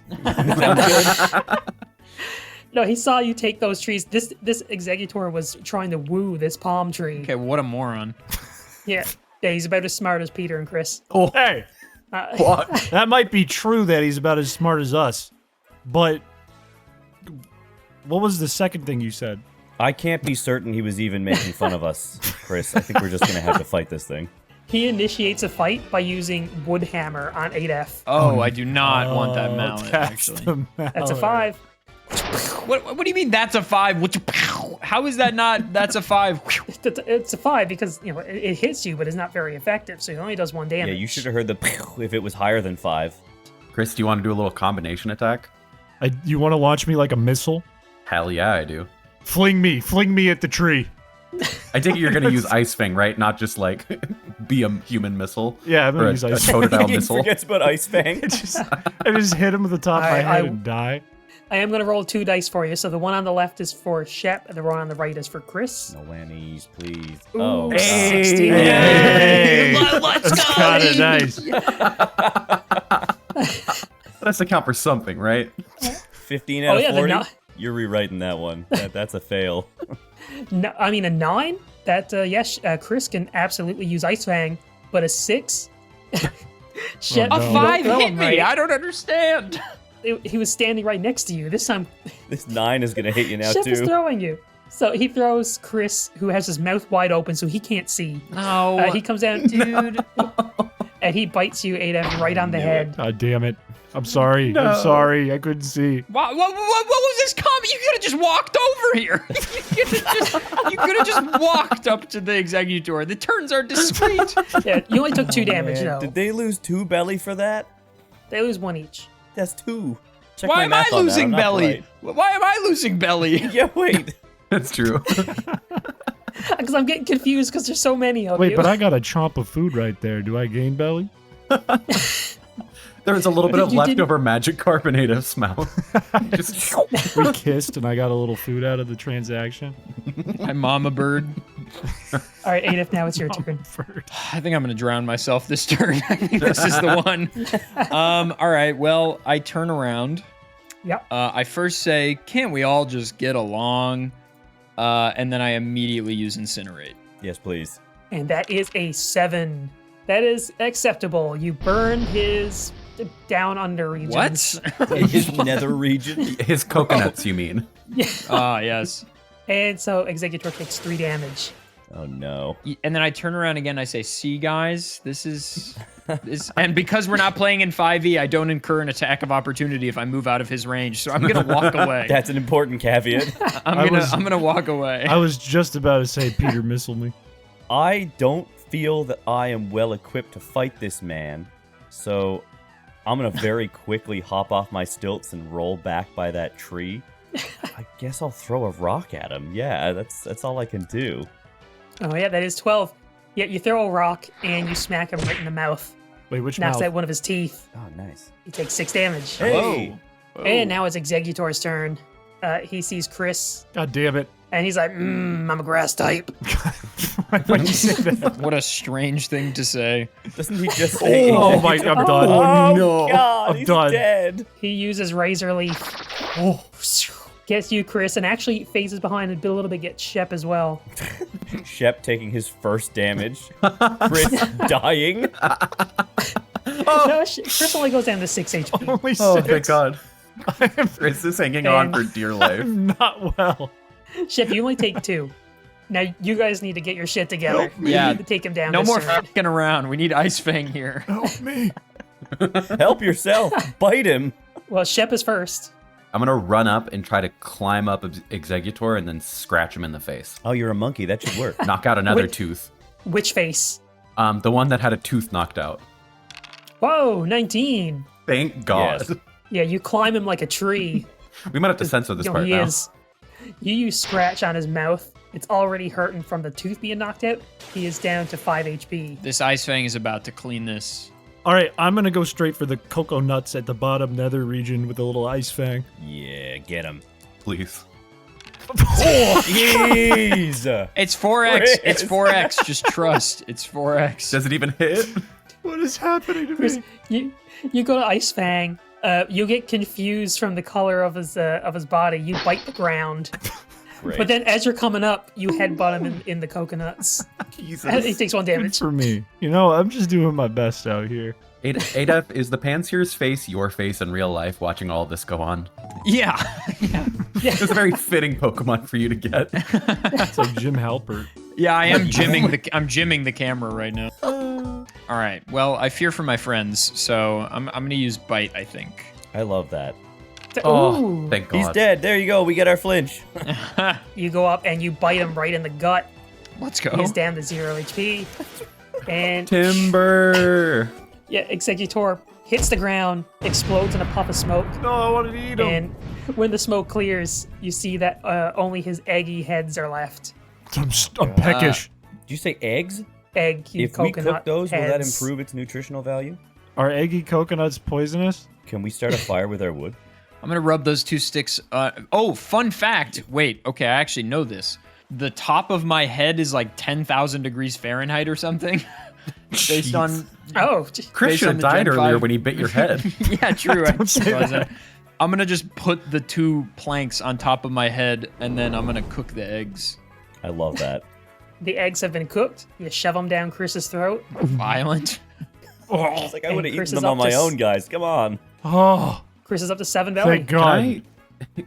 No, he saw you take those trees. This Executor was trying to woo this palm tree. Okay, what a moron. Yeah, he's about as smart as Peter and Chris. Oh, hey. What? That might be true that he's about as smart as us. But what was the second thing you said? I can't be certain he was even making fun of us, Chris. I think we're just gonna have to fight this thing. He initiates a fight by using Wood Hammer on 8F. Oh, I do not want that mallet, that's actually. the That's a mallet. 5. What do you mean that's a 5? How is that not that's a 5? It's a 5 because it hits you, but it's not very effective, so it only does 1 damage. Yeah, you should have heard the if it was higher than 5. Chris, do you want to do a little combination attack? You want to launch me like a missile? Hell yeah, I do. Fling me at the tree. I take it you're going to use Ice Fang, right? Not just like be a human missile. Yeah, I'm Or gonna a use Ice Totodile He missile. forgets about Ice Fang. I just hit him with the top of my head I- and die. I am going to roll 2 dice for you. So the one on the left is for Shep, and the one on the right is for Chris. No whammies, please. Ooh, Oh, Hey! 16. Hey! Let's That's go! kind of nice. That has to count for something, right? 15 out Oh, yeah, of the 40? no- You're rewriting that one. That's a fail. No, I mean, a 9? That, yes, Chris can absolutely use Ice Fang, but a 6? Shep, Oh, A no. don't 5 throw hit him me. right. I don't understand. He was standing right next to you. This time, This 9 is gonna hit you now Shep is too. throwing you. So he throws Chris, who has his mouth wide open so he can't see. No, He comes down, dude. and he bites you, Ada, right on the knew head. God damn it. I'm sorry. No. I'm sorry. I couldn't see. What was this comment? You could have just walked over here. You could have just walked up to the Executor. The turns are discreet. Yeah, you only took 2 damage, Man, though. did they lose 2 belly for that? They lose 1 each. That's 2. Check Why my am I math on that. losing I'm not belly? bright. Why am I losing belly? Yeah, wait. That's true. Because I'm getting confused because there's so many of Wait, you. but I got a chomp of food right there. Do I gain belly? There was a little bit of You didn't- leftover magic carbonate of smell. Just We kissed and I got a little food out of the transaction. My mama bird. All right, Adif, now it's your turn. I think I'm gonna drown myself this turn. I think this is the one. All right. Well, I turn around. Yep. I first say, "Can't we all just get along?" And then I immediately use incinerate. Yes, please. And that is a 7. That is acceptable. You burn his down under regions. What? His nether region. his coconuts, you mean? Ah, yes. And so Executor takes 3 damage. Oh no. And then I turn around again. I say, "See, guys, this is." And because we're not playing in 5e, I don't incur an attack of opportunity if I move out of his range. So I'm gonna walk away. That's an important caveat. I'm gonna walk away. I was just about to say Peter missile me. I don't feel that I am well equipped to fight this man, so I'm gonna very quickly hop off my stilts and roll back by that tree. I guess I'll throw a rock at him. Yeah, that's all I can do. Oh yeah, that is 12. Yeah, you throw a rock and you smack him right in the mouth. Wait, which Knocks mouth? out one of his teeth. Oh, nice. He takes 6 damage. Hey. Whoa. And now it's Executor's turn. He sees Chris, God damn it. and he's like, I'm a grass type. Why'd you say that? What a strange thing to say. Doesn't he just say? Oh my, I'm done. Oh no. God, I'm he's done. dead. He uses Razor Leaf. Oh. Gets you, Chris, and actually phases behind a little bit, gets Shep as well. Shep taking his first damage. Chris dying. No, Chris only goes down to 6 HP. Only Oh, 6. thank God. Chris is hanging on for dear life. I'm not well. Shep, you only take 2. Now, you guys need to get your shit together. Yeah. You need to take him down. No this more turn. fucking around. We need Ice Fang here. Help me. Help yourself. Bite him. Well, Shep is first. I'm gonna run up and try to climb up Executor and then scratch him in the face. Oh, you're a monkey. That should work. Knock out another Wait. tooth. Which face? The one that had a tooth knocked out. Whoa, 19. Thank God. Yes. Yeah, you climb him like a tree. We might have to censor this You know, part he now. is. You use scratch on his mouth. It's already hurting from the tooth being knocked out. He is down to 5 HP. This Ice Fang is about to clean this. All right, I'm gonna go straight for the cocoa nuts at the bottom nether region with a little ice fang. Yeah, get him. Please. Oh, jeez. It's 4x. It's 4x. Just trust. It's 4x. Does it even hit? What is happening to Chris, me? you go to Ice Fang. You get confused from the color of his body. You bite the ground, Great. but then as you're coming up, you headbutt him in the coconuts. Jesus. He takes 1 Good damage. for me. You know, I'm just doing my best out here. Adef, is the Panseer's face your face in real life watching all this go on? Yeah. Yeah. It's a very fitting Pokemon for you to get. It's like Jim Halpert. Yeah, I am gymming the camera right now. All right. Well, I fear for my friends, so I'm gonna use bite. I think. I love that. Oh, Ooh. thank God. He's dead. There you go. We get our flinch. You go up and you bite him right in the gut. Let's go. He's down to 0 HP. And Timber. yeah, Executor hits the ground, explodes in a puff of smoke. No, I wanted to eat him. And when the smoke clears, you see that only his eggy heads are left. I'm peckish. Did you say eggs? Egg, If we coconut cook those, will that heads. improve its nutritional value? Are eggy coconuts poisonous? Can we start a fire with our wood? I'm gonna rub those 2 sticks. Oh, fun fact. Wait. Okay, I actually know this. The top of my head is like 10,000 degrees Fahrenheit or something. Based on. Oh, Christian on the died Gen earlier 5. when he bit your head. Yeah, true. say that. I'm gonna just put the 2 planks on top of my head, and then I'm gonna cook the eggs. I love that. the eggs have been cooked. You shove them down Chris's throat. Violent. It's like I And would have eaten Chris is them on up to my own, guys. Come on. Oh, Chris is up to 7 belly. thank God.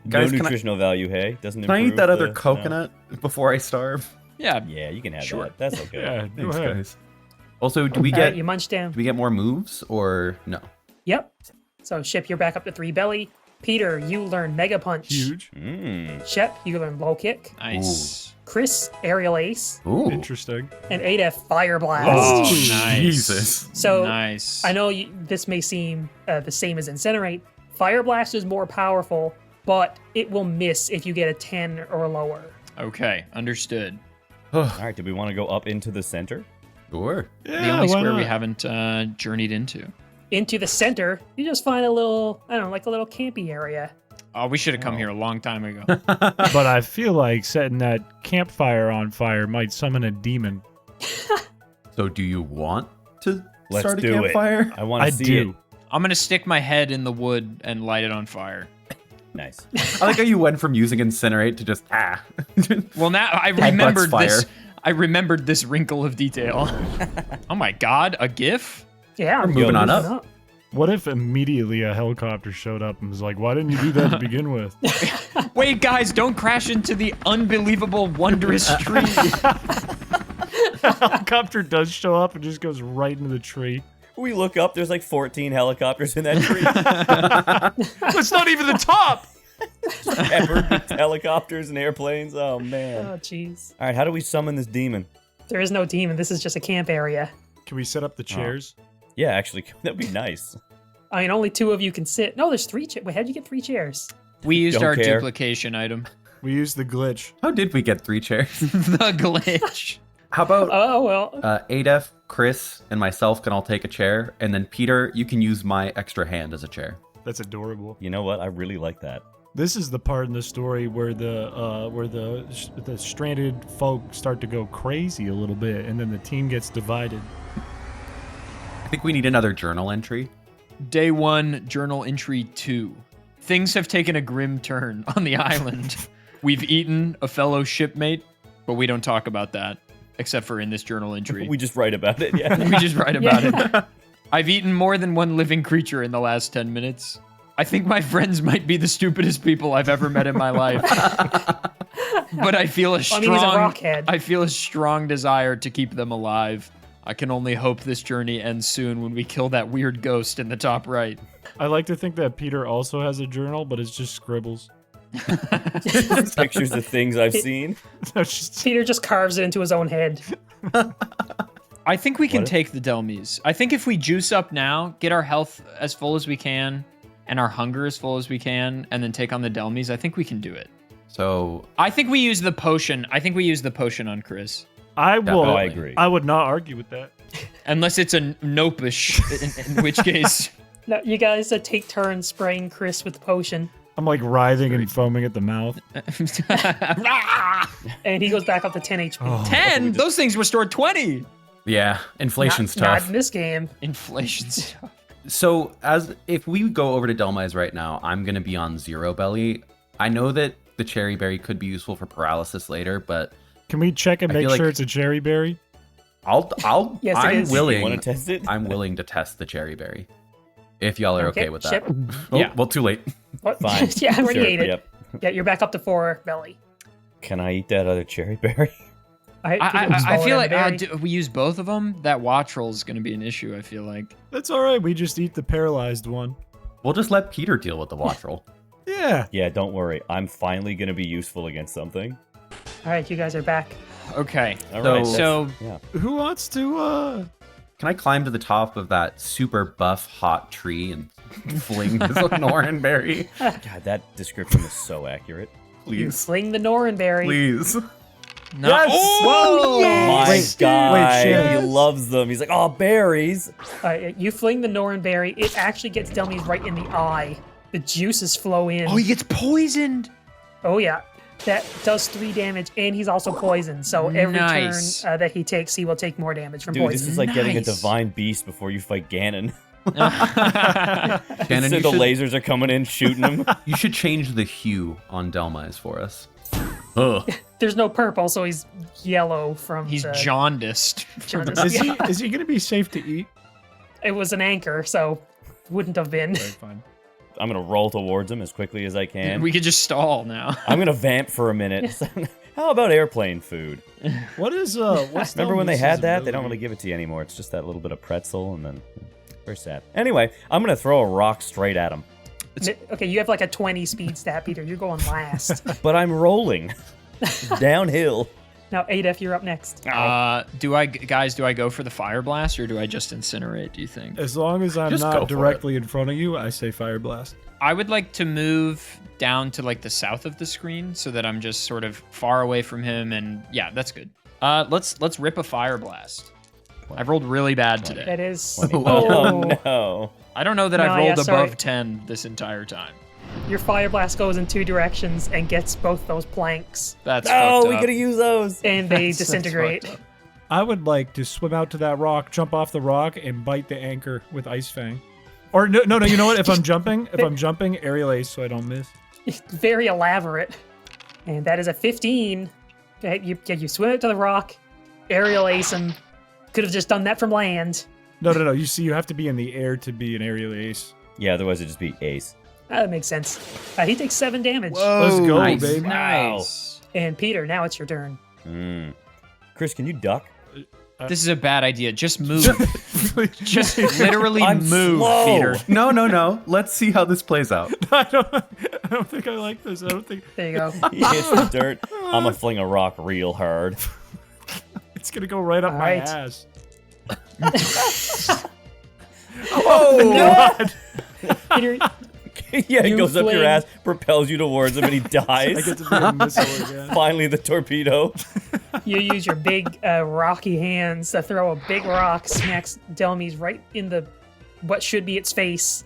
Guys, no can nutritional value, hey? Doesn't I improve eat that other the- coconut before I starve? Yeah. Yeah, you can have Sure. that. That's okay. Yeah, go Thanks, ahead. guys. Also, do we All right, get you munch down. more moves or no? Yep. So Shep, you're back up to 3 belly. Peter, you learn Mega Punch. Huge. Mmm. Shep, you learn Low Kick. Nice. Chris, Aerial Ace. Ooh, Interesting. And Adef, Fire Blast. Oh, Ooh, nice. Jesus. So nice. I know this may seem the same as Incinerate. Fire Blast is more powerful, but it will miss if you get a 10 or lower. Okay, understood. All right, do we want to go up into the center? Sure. Yeah, The only why square we not? haven't journeyed into. Into the center, you just find a little, I don't know, like a little campy area. Oh, we should have come here a long time ago. But I feel like setting that campfire on fire might summon a demon. So, do you want to Let's start a do it. campfire? I want I to see do. it. I'm gonna stick my head in the wood and light it on fire. Nice. I like how you went from using incinerate to just Well, now I Headbutts remembered fire. this. I remembered this wrinkle of detail. Oh my god, a GIF? Yeah, We're moving on moving up. What if immediately a helicopter showed up and was like, why didn't you do that to begin with? Wait, guys, don't crash into the unbelievable, wondrous tree. Helicopter does show up and just goes right into the tree. We look up, there's like 14 helicopters in that tree. It's not even the top! Peppered with helicopters and airplanes. Oh, man. Oh, jeez. All right, how do we summon this demon? There is no demon. This is just a camp area. Can we set up the chairs? Yeah, actually, that'd be nice. I mean, only 2 of you can sit. No, there's 3 chairs. Wait, how'd you get 3 chairs? We used Don't our care. duplication item. We use the glitch. How did we get 3 chairs? The glitch. How about Oh, well. Adef, Chris, and myself can all take a chair, and then Peter, you can use my extra hand as a chair. That's adorable. You know what? I really like that. This is the part in the story where the stranded folk start to go crazy a little bit, and then the team gets divided. I think we need another journal entry. Day 1, journal entry 2. Things have taken a grim turn on the island. We've eaten a fellow shipmate, but we don't talk about that, except for in this journal entry. We just write about it, yeah. We just write about it. I've eaten more than one living creature in the last 10 minutes. I think my friends might be the stupidest people I've ever met in my life. But I feel a I mean, he's a strong rockhead. I feel a strong desire to keep them alive. I can only hope this journey ends soon when we kill that weird ghost in the top right. I like to think that Peter also has a journal, but it's just scribbles. Pictures of things I've seen. That's just- Peter just carves it into his own head. I think we can What? take the Delmies. I think if we juice up now, get our health as full as we can, and our hunger as full as we can, and then take on the Delmies, I think we can do it. So, I think we use the potion. I think we use the potion on Chris. I will. I agree. I would not argue with that. Unless it's a nopish, in which case. No, you guys take turns spraying Chris with the potion, I'm like writhing and foaming at the mouth. and he goes back up to 10 HP. Oh. 10? Those things restored 20. Yeah, inflation's Not tough. in this game. Inflation's So if we go over to Delmai's right now, I'm gonna be on 0 belly. I know that the cherry berry could be useful for paralysis later, but Can we check and I make feel sure like- it's a cherry berry? Yes, it I'm is. willing. You want to test it? I'm willing to test the cherry berry. If y'all are okay with that. Shep. Oh, Yeah. well, too late. What? Fine. Yeah, I already Sure, ate it. Yep. Yeah, you're back up to 4 belly. Can I eat that other cherry berry? I feel like we use both of them. That watch roll is going to be an issue, I feel like. That's all right. We just eat the paralyzed one. We'll just let Peter deal with the watch roll. Yeah. Yeah, don't worry. I'm finally going to be useful against something. All right, you guys are back. Okay. All So- right. So, Yeah. Who wants to? Can I climb to the top of that super buff hot tree and fling this Norin berry? God, that description is so accurate. You Please. fling the Norenberry. Please. no. Yes! Whoa! My Wait, guy, Shannon. he loves them. He's like, oh, berries. You fling the Norenberry. It actually gets Delmies right in the eye. The juices flow in. Oh, he gets poisoned. Oh, yeah. That does 3 damage, and he's also poisoned. So every Nice. turn that he takes, he will take more damage from Dude, poison. this is like getting a Nice. divine beast before you fight Ganon. Shannon, So you the should, lasers are coming in, shooting him. you should change the hue on Delmai's for us. Ugh. There's no purple, so he's yellow from He's the jaundiced. jaundice. Is he gonna be safe to eat? It was an anchor, so wouldn't have been. Right, fine. I'm going to roll towards him as quickly as I can. We could just stall now. I'm going to vamp for a minute. How about airplane food? What is what's Remember when they had that? They don't ability? really give it to you anymore. It's just that little bit of pretzel and then very sad. Anyway, I'm going to throw a rock straight at him. Okay, you have like a 20 speed stat, Peter. You're going last. But I'm rolling. Downhill. Now, Adef, you're up next. Do I go for the fire blast or do I just incinerate, do you think? As long as I'm Just go not for directly in front of you, I say fire blast. I would like to move down to like the south of the screen so that I'm just sort of far away from him, and yeah, that's good. Let's rip a fire blast. I've rolled really bad today. That is. Oh, no. I don't know that No, I've rolled yeah, sorry. above 10 this entire time. Your fire blast goes in 2 directions and gets both those planks, That's Oh, fucked we up. could have used those. and they That's disintegrate. fucked up. I would like to swim out to that rock, jump off the rock, and bite the anchor with Ice Fang. Or no, you know what? If I'm jumping, aerial ace so I don't miss. Very elaborate. And that is a 15. Okay, you swim out to the rock, aerial ace him. Could have just done that from land. No. You see, you have to be in the air to be an aerial ace. Yeah, otherwise it'd just be ace. That makes sense. He takes 7 damage. Let's go, nice. baby. Nice. And Peter, now it's your turn. Chris, can you duck? This is a bad idea. Just move. Just literally I'm move, slow. Peter. No. Let's see how this plays out. I don't think I like this. I don't think There you go. He hits the dirt. I'm gonna fling a rock real hard. it's gonna go right up All my right. ass. Oh God! Peter, Yeah, it You goes up your fling- ass, propels you towards him, and he I dies. get to be a missile again. Finally, the torpedo. you use your big rocky hands to throw a big rock, smacks Delmies right in the what should be its face.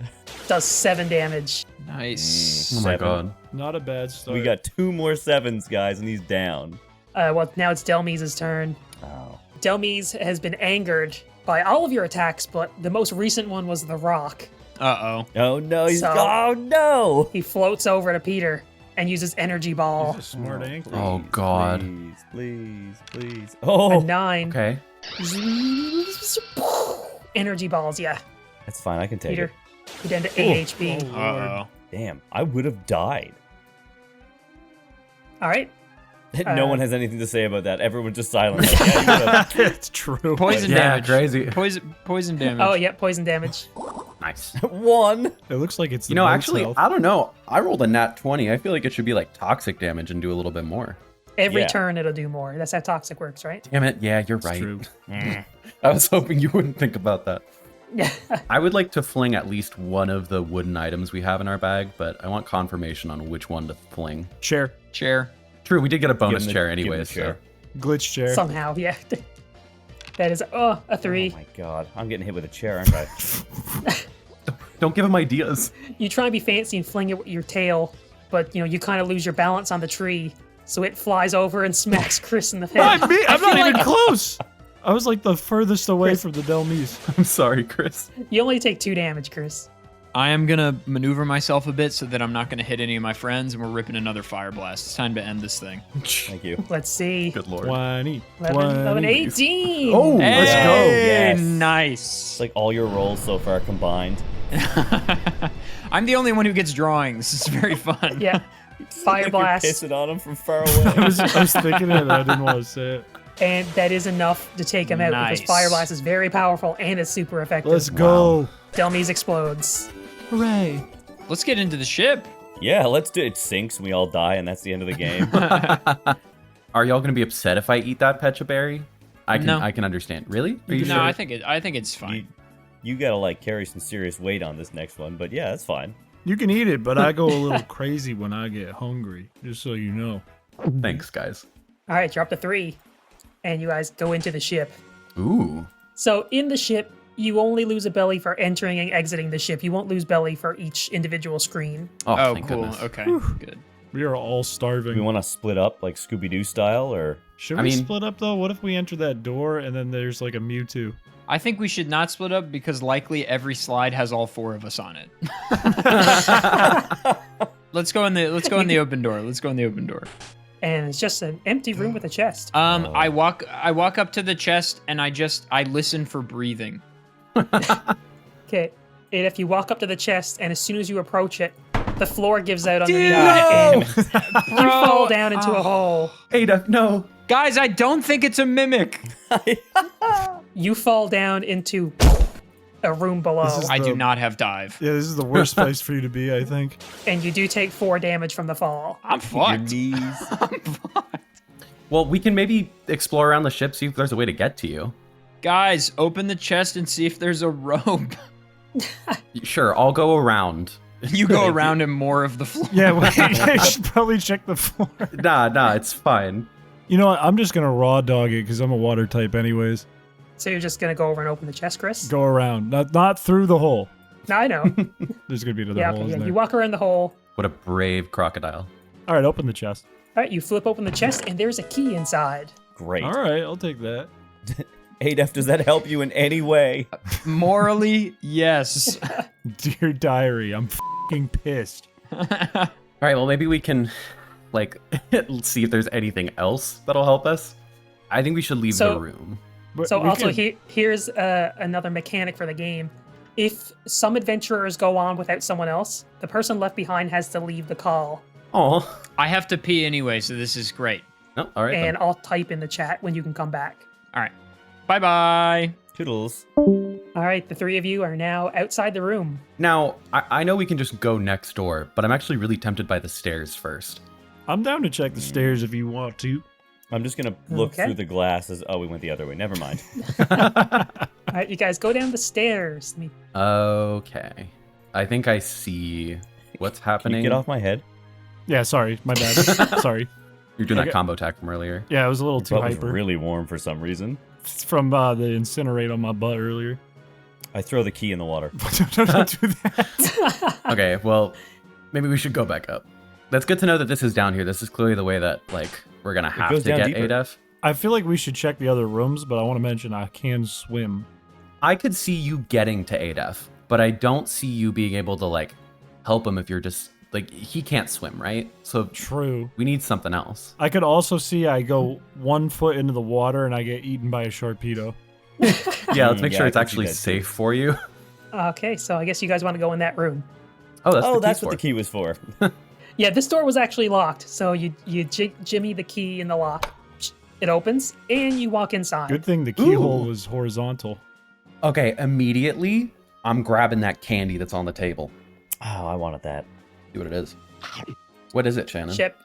Does 7 damage. Nice. Oh my 7. god. Not a bad start. We got 2 more 7s, guys, and he's down. Well, now it's Delmies' turn. Oh. Delmies has been angered by all of your attacks, but the most recent one was the rock. Uh-oh. Oh no, he's So- oh no. He floats over to Peter and uses energy ball. He's a smart anchor. Oh, God. Please. A Oh, 9. Okay. Energy balls, yeah. that's fine. I can take Peter, it. you're down to 8 HP. Oh, Lord. Uh-oh. Damn, I would have died. All right. No one has anything to say about that. Everyone's just silent. Like, yeah, you would've- It's true. Poison Yeah, damage. crazy. Poison damage. Oh, yeah, poison damage. Nice. 1. It looks like it's the You know, boat's actually, health. I don't know. I rolled a nat 20. I feel like it should be like toxic damage and do a little bit more. Every Yeah. turn it'll do more. That's how toxic works, right? Damn it. Yeah, you're It's right. true. I was hoping you wouldn't think about that. Yeah. I would like to fling at least one of the wooden items we have in our bag, but I want confirmation on which one to fling. Chair. Chair. True, we did get a bonus Give him the- chair give him the anyways. chair. So. Glitch chair. Somehow, yeah. That is a Oh 3. my god. I'm getting hit with a chair, aren't I? Don't give him ideas. You try and be fancy and fling it with your tail, but you kind of lose your balance on the tree, so it flies over and smacks Chris in the head. I'm I not feel even like close. I was like the furthest away Chris. from the Delmise. I'm sorry, Chris. You only take 2 damage, Chris. I am going to maneuver myself a bit so that I'm not going to hit any of my friends, and we're ripping another fire blast. It's time to end this thing. Thank you. Let's see. Good lord. 20. 11, 18. Oh, let's go. Hey, Yes. nice. It's like all your rolls so far combined. I'm the only one who gets drawing. This is very fun. Yeah. Fire Like blast. You're pissing on him from far away. I was thinking it, and I didn't want to say it. And that is enough to take him out because Nice. Fire Blast is very powerful and it's super effective. Let's go. Delmise explodes. Hooray. Let's get into the ship. Yeah, let's do it. It sinks and we all die, and that's the end of the game. Are y'all gonna be upset if I eat that pecha berry? No. I can understand. Really? Are you No, sure? I think it's fine. you gotta like carry some serious weight on this next one, but yeah, that's fine. You can eat it, but I go a little crazy when I get hungry, just so you know. Thanks, guys. All right, you're up to 3. And you guys go into the ship. Ooh. So in the ship, you only lose a belly for entering and exiting the ship. You won't lose belly for each individual screen. Oh, Oh, thank cool. goodness. Okay, good. We are all Do starving. we want to split up like Scooby-Doo style, or Should I we mean- split up, though? What if we enter that door and then there's like a Mewtwo? I think we should not split up because likely every slide has all 4 of us on it. Let's go in the open door. Let's go in the open door. And it's just an empty room with a chest. I walk up to the chest and I listen for breathing. Okay. And if you walk up to the chest and as soon as you approach it, the floor gives out underneath no! you and you fall down into a hole. Ada, no. Guys, I don't think it's a mimic. You fall down into a room below. This is- I do not have dive. Yeah, this is the worst place for you to be, I think. And you do take 4 damage from the fall. I'm fucked. knees? I'm fucked. Well, we can maybe explore around the ship, see if there's a way to get to you. Guys, open the chest and see if there's a rope. Sure, I'll go around. You go around and more of the floor. Yeah, you should probably check the floor. Nah, it's fine. You know what? I'm just going to raw dog it because I'm a water type anyways. So you're just going to go over and open the chest, Chris? Go around. Not through the hole. No, I know. There's going to be another Yeah, hole, okay, isn't yeah. there? You walk around the hole. What a brave crocodile. All right, open the chest. All right, you flip open the chest and there's a key inside. Great. All right, I'll take that. Adef, does that help you in any way? Morally, yes. Dear diary, I'm f***ing pissed. All right, well, maybe we can, like, see if there's anything else that'll help us. I think we should leave So- the room. But So we also can- here's another mechanic for the game. If some adventurers go on without someone else, the person left behind has to leave the call. Oh, I have to pee anyway, so this is great. no, all right. And Then. I'll type in the chat when you can come back. All right. Bye-bye. Toodles. All right, the 3 of you are now outside the room. Now, I know we can just go next door, but I'm actually really tempted by the stairs first. I'm down to check the stairs if you want to. I'm just gonna look Okay. through the glasses. Oh, we went the other way. Never mind. All right, you guys go down the stairs. Let me- Okay. I think I see what's Can happening. you get off my head? Yeah, sorry, my bad. Sorry. You're doing that Okay. combo attack from earlier. Yeah, I was a little too Butt was hyper. really warm for some reason. It's from the incinerate on my butt earlier. I throw the key in the water. Don't do that. Okay, well, maybe we should go back up. That's good to know that this is down here. This is clearly the way that, like, we're gonna have goes to down get deeper. ADEF. I feel like we should check the other rooms, but I want to mention I can swim. I could see you getting to ADEF, but I don't see you being able to, like, help him if you're just, like, he can't swim, right? So True. we need something else. I could also see I go 1 foot into the water and I get eaten by a sharpedo. Yeah, let's make Yeah, sure I it's can see actually that too. safe for you. Okay, so I guess you guys want to go in that room. Oh, that's Oh, the that's key what for. the key was for. Yeah, this door was actually locked, so you jimmy the key in the lock. It opens, and you walk inside. Good thing the keyhole Ooh. was horizontal. Okay, immediately, I'm grabbing that candy that's on the table. Oh, I wanted that. See what it is. What is it, Shannon? Chip.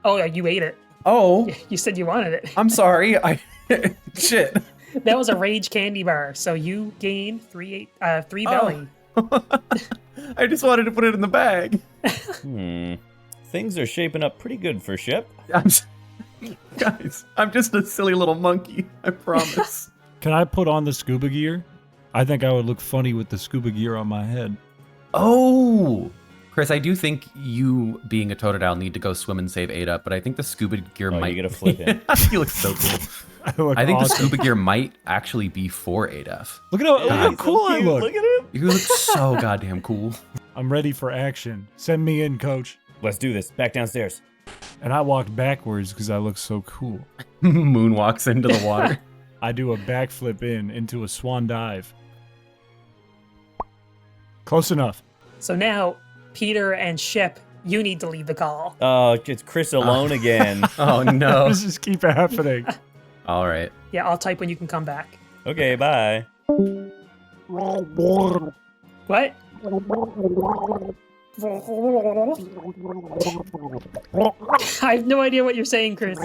Oh, yeah, you ate it. Oh, You said you wanted it. I'm sorry. Shit. That was a rage candy bar, so you gain 3 belly. I just wanted to put it in the bag. Things are shaping up pretty good for Shep. Guys, I'm just a silly little monkey. I promise. Can I put on the scuba gear? I think I would look funny with the scuba gear on my head. Oh! Chris, I do think you, being a totodile, need to go swim and save Ada, but I think the scuba gear Oh, might... you get a flip in. You look so cool. I I think the awesome. scuba gear might actually be for ADF. Look at how cool I look. Look at him. You look so goddamn cool. I'm ready for action. Send me in, coach. Let's do this. Back downstairs. And I walked backwards because I look so cool. Moonwalks into the water. I do a backflip into a swan dive. Close enough. So now, Peter and Shep, you need to lead the call. Oh, it's Chris alone again. Oh no. This just keep happening. All right. Yeah, I'll type when you can come back. Okay, bye. What? I have no idea what you're saying, Chris.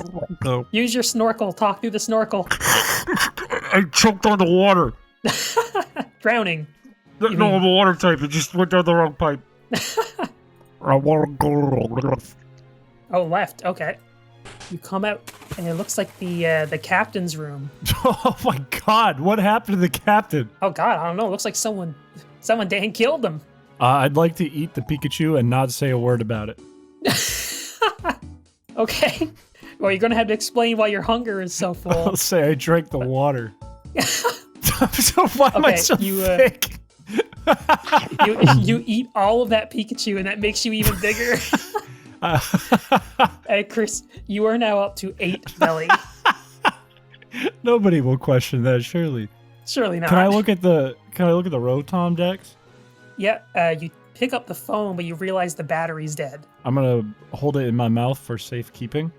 No. Use your snorkel. Talk through the snorkel. I choked on the water. Drowning. No, I'm a water type. It just went down the wrong pipe. I want to go. Oh, left. Okay. You come out, and it looks like the captain's room. Oh my god, what happened to the captain? Oh God, I don't know. It looks like someone Dan killed him. I'd like to eat the Pikachu and not say a word about it. Okay. Well, you're gonna have to explain why your hunger is so I'll full. say I drank the water. So why am I Okay, so you, thick? you eat all of that Pikachu, and that makes you even bigger. Hey, Chris, you are now up to 8 belly. Nobody will question that, surely. Surely not. Can I look at the Rotom Dex? Yeah, you pick up the phone, but you realize the battery's dead. I'm gonna hold it in my mouth for safekeeping.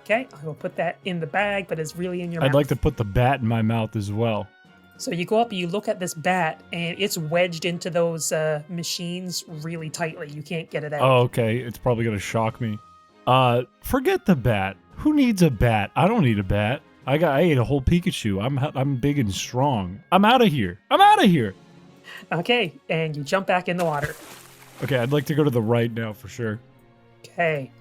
Okay, I will put that in the bag, but it's really in your mouth. I'd like to put the bat in my mouth as well. So you go up and you look at this bat, and it's wedged into those machines really tightly. You can't get it out. Oh, okay. It's probably gonna shock me. Forget the bat. Who needs a bat? I don't need a bat. I ate a whole Pikachu. I'm big and strong. I'm out of here. Okay, and you jump back in the water. Okay, I'd like to go to the right now for sure. Okay.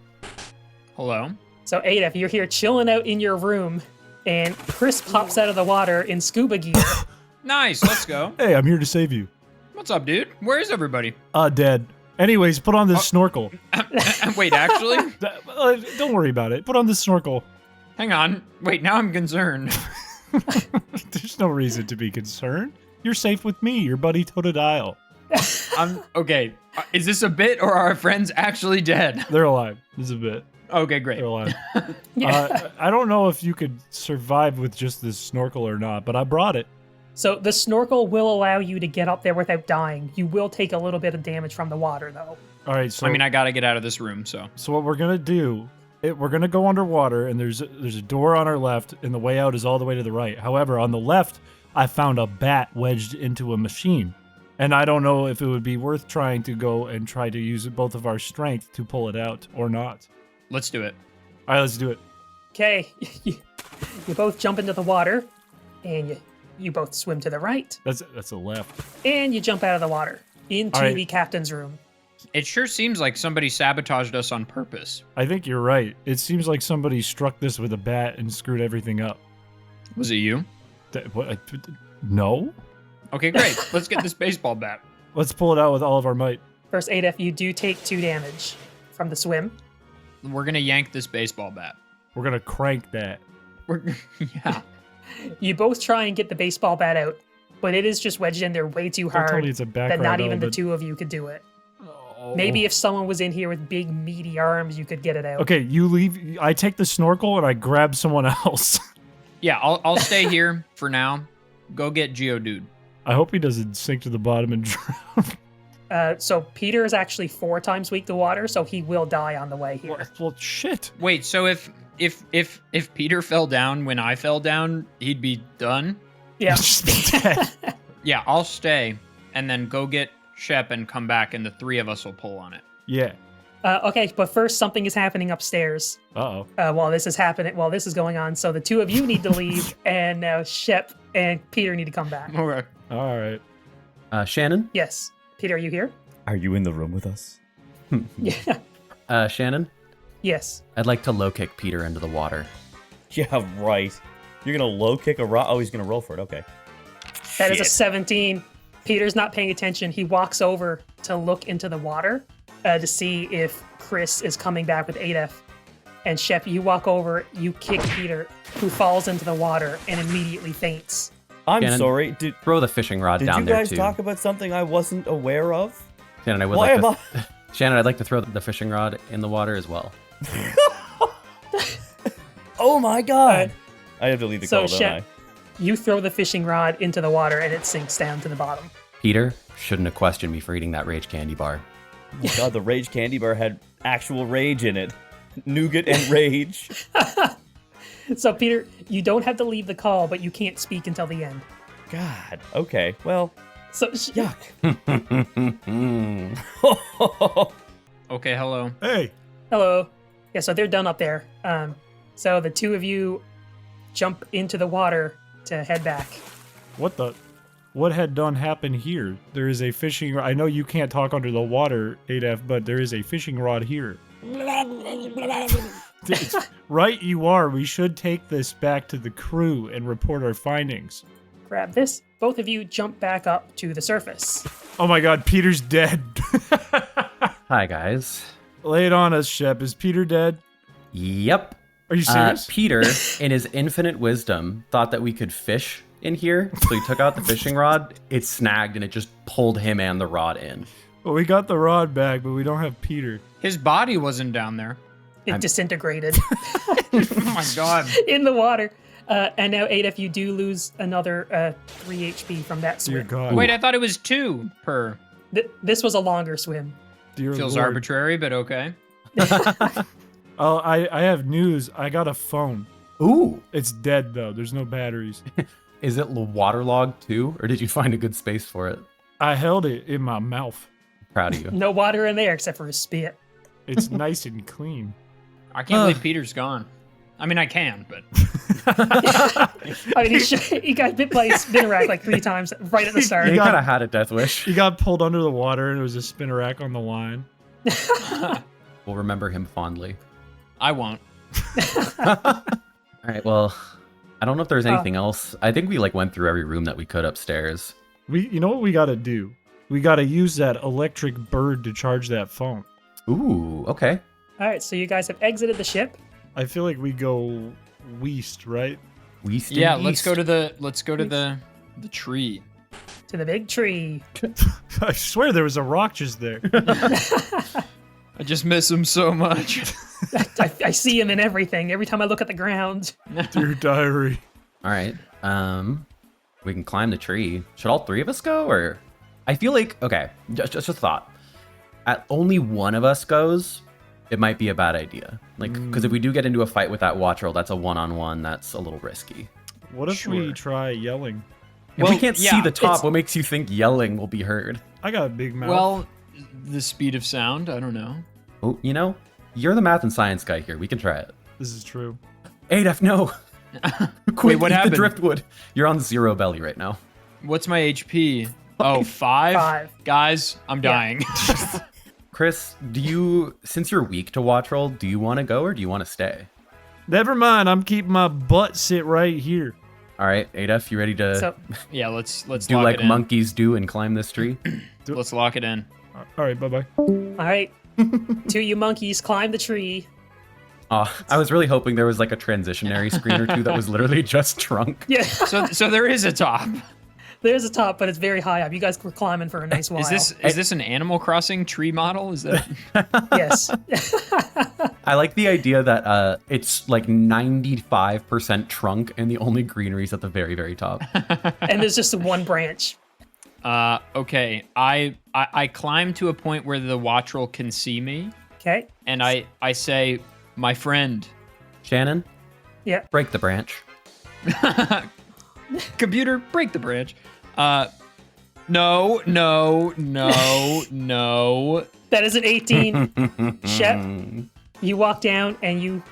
Hello? So, Ada, you're here chilling out in your room, and Chris pops out of the water in scuba gear. Nice, let's go. Hey, I'm here to save you. What's up, dude? Where is everybody? Dead. Anyways, put on this snorkel. Wait, actually? Don't worry about it. Put on this snorkel. Hang on. Wait, now I'm concerned. There's no reason to be concerned. You're safe with me, your buddy Totodile. Okay. Is this a bit or are our friends actually dead? They're alive. This is a bit. Okay, great. They're alive. Yeah. I don't know if you could survive with just this snorkel or not, but I brought it. So the snorkel will allow you to get up there without dying. You will take a little bit of damage from the water, though. All right, so I mean, I gotta get out of this room, so. So what we're gonna do, we're gonna go underwater, and there's a door on our left, and the way out is all the way to the right. However, on the left, I found a bat wedged into a machine, and I don't know if it would be worth trying to go and try to use both of our strength to pull it out or not. Let's do it. All right, let's do it. Okay, you both jump into the water, and you both swim to the right, That's the left. and you jump out of the water into All right. the captain's room. It sure seems like somebody sabotaged us on purpose. I think you're right. It seems like somebody struck this with a bat and screwed everything up. Was it you? No. Okay, great. Let's get this baseball bat. Let's pull it out with all of our might. First, Ada, you do take 2 damage from the swim. We're gonna yank this baseball bat. We're gonna crank that. Yeah. You both try and get the baseball bat out, but it is just wedged in there way too Don't hard tell me it's a that background not even the element. 2 of you could do it. Oh. Maybe if someone was in here with big meaty arms, you could get it out. Okay, you leave. I take the snorkel and I grab someone else. Yeah, I'll stay here for now. Go get Geodude. I hope he doesn't sink to the bottom and drown. So Peter is actually 4 times weak to water, so he will die on the way here. Well, shit. Wait, so if Peter fell down when I fell down, he'd be done? Yeah. Just be dead. Yeah, I'll stay and then go get Shep and come back and the 3 of us will pull on it. Yeah. Okay, but first something is happening upstairs. Uh-oh. While this is going on. So the 2 of you need to leave, and now Shep and Peter need to come back. Okay. All right. Shannon? Yes. Peter, are you here? Are you in the room with us? Yeah. Shannon? Yes. I'd like to low kick Peter into the water. Yeah, right. You're gonna low kick a rock. Oh, he's gonna roll for it. Okay. That is a Shit. 17. Peter's not paying attention. He walks over to look into the water to see if Chris is coming back with Adef. And Shep, you walk over, you kick Peter, who falls into the water and immediately faints. I'm Shannon, sorry. Did Throw the fishing rod down you there guys too. talk about something I wasn't aware of? Shannon, I would Why like am to. Shannon, I'd like to throw the fishing rod in the water as well. Oh my god! I have to leave the So call, don't Shep, you throw the fishing rod into the water and it sinks down to the bottom. Peter shouldn't have questioned me for eating that rage candy bar. Oh my god, the rage candy bar had actual rage in it. Nougat and rage. So Peter, you don't have to leave the call, but you can't speak until the end. God. Okay. Well, So yuck. Okay, hello. Hey, hello. Yeah, so they're done up there. So the two of you jump into the water to head back. what had done happen here? There is a fishing rod. I know you can't talk under the water, Adef, but there is a fishing rod here. Right you are. We should take this back to the crew and report our findings. Grab this. Both of you jump back up to the surface. Oh my god, Peter's dead. Hi, guys. Lay it on us, Shep. Is Peter dead? Yep. Are you serious? Peter, in his infinite wisdom, thought that we could fish in here. So he took out the fishing rod, it snagged, and it just pulled him and the rod in. Well, we got the rod back, but we don't have Peter. His body wasn't down there. It disintegrated Oh my god. in the water. And now, Adef, you do lose another 3 HP from that Dear swim. God. Wait, I thought it was 2 per. This was a longer swim. Dear Feels Lord. arbitrary, but okay. Oh, I have news. I got a phone. Ooh. It's dead, though. There's no batteries. Is it waterlogged too, or did you find a good space for it? I held it in my mouth. Proud of you. No water in there except for his spit. It's nice and clean. I can't believe Peter's gone. I mean, I can, but I mean, he got bit by a spinnerack like 3 times right at the start. He got- kind of had a death wish. He got pulled under the water, and there was a spinnerack on the line. We'll remember him fondly. I won't. All right. Well, I don't know if there's anything else. I think we went through every room that we could upstairs. You know what we gotta do? We gotta use that electric bird to charge that phone. Ooh. Okay. All right, so you guys have exited the ship. I feel like we go west, right? Yeah, let's go to the tree. To the big tree. I swear there was a rock just there. I just miss him so much. I see him in everything. Every time I look at the ground. Dear diary. All right. We can climb the tree. Should all 3 of us go, or? I feel like just a thought. At only one of us goes, it might be a bad idea. Because if we do get into a fight with that Watcher, that's a 1-on-1. That's a little risky. What if we Sure. try yelling? If we Well, can't yeah, see the top, it's- what makes you think yelling will be heard? I got a big mouth. Well, the speed of sound, I don't know. Oh, you're the math and science guy here. We can try it. this is true. Adef, no. Quick, Wait, what eat happened? the driftwood. You're on 0 belly right now. What's my HP? Oh, 5? 5. Guys, I'm Yeah. dying. Chris, since you're weak to watch roll, do you want to go or do you want to stay? Never mind. I'm keeping my butt sit right here. All right, Adef, you ready to So Yeah, let's do lock like it in. monkeys do and climb this tree? Let's lock it in. All right, bye-bye. all right, 2 you monkeys climb the tree. Oh, I was really hoping there was like a transitionary screen or two that was literally just trunk. Yeah, So there is a top. there's a top, but it's very high up. You guys were climbing for a nice while. Is this an Animal Crossing tree model? Is that Yes. I like the idea that it's like 95% trunk and the only greenery is at the very, very top. And there's just one branch. okay. I climb to a point where the Wattrel can see me, Okay. and I say, my friend, Shannon, Yeah. break the branch. computer, break the branch. No. That is an 18. Shep, you walk down and you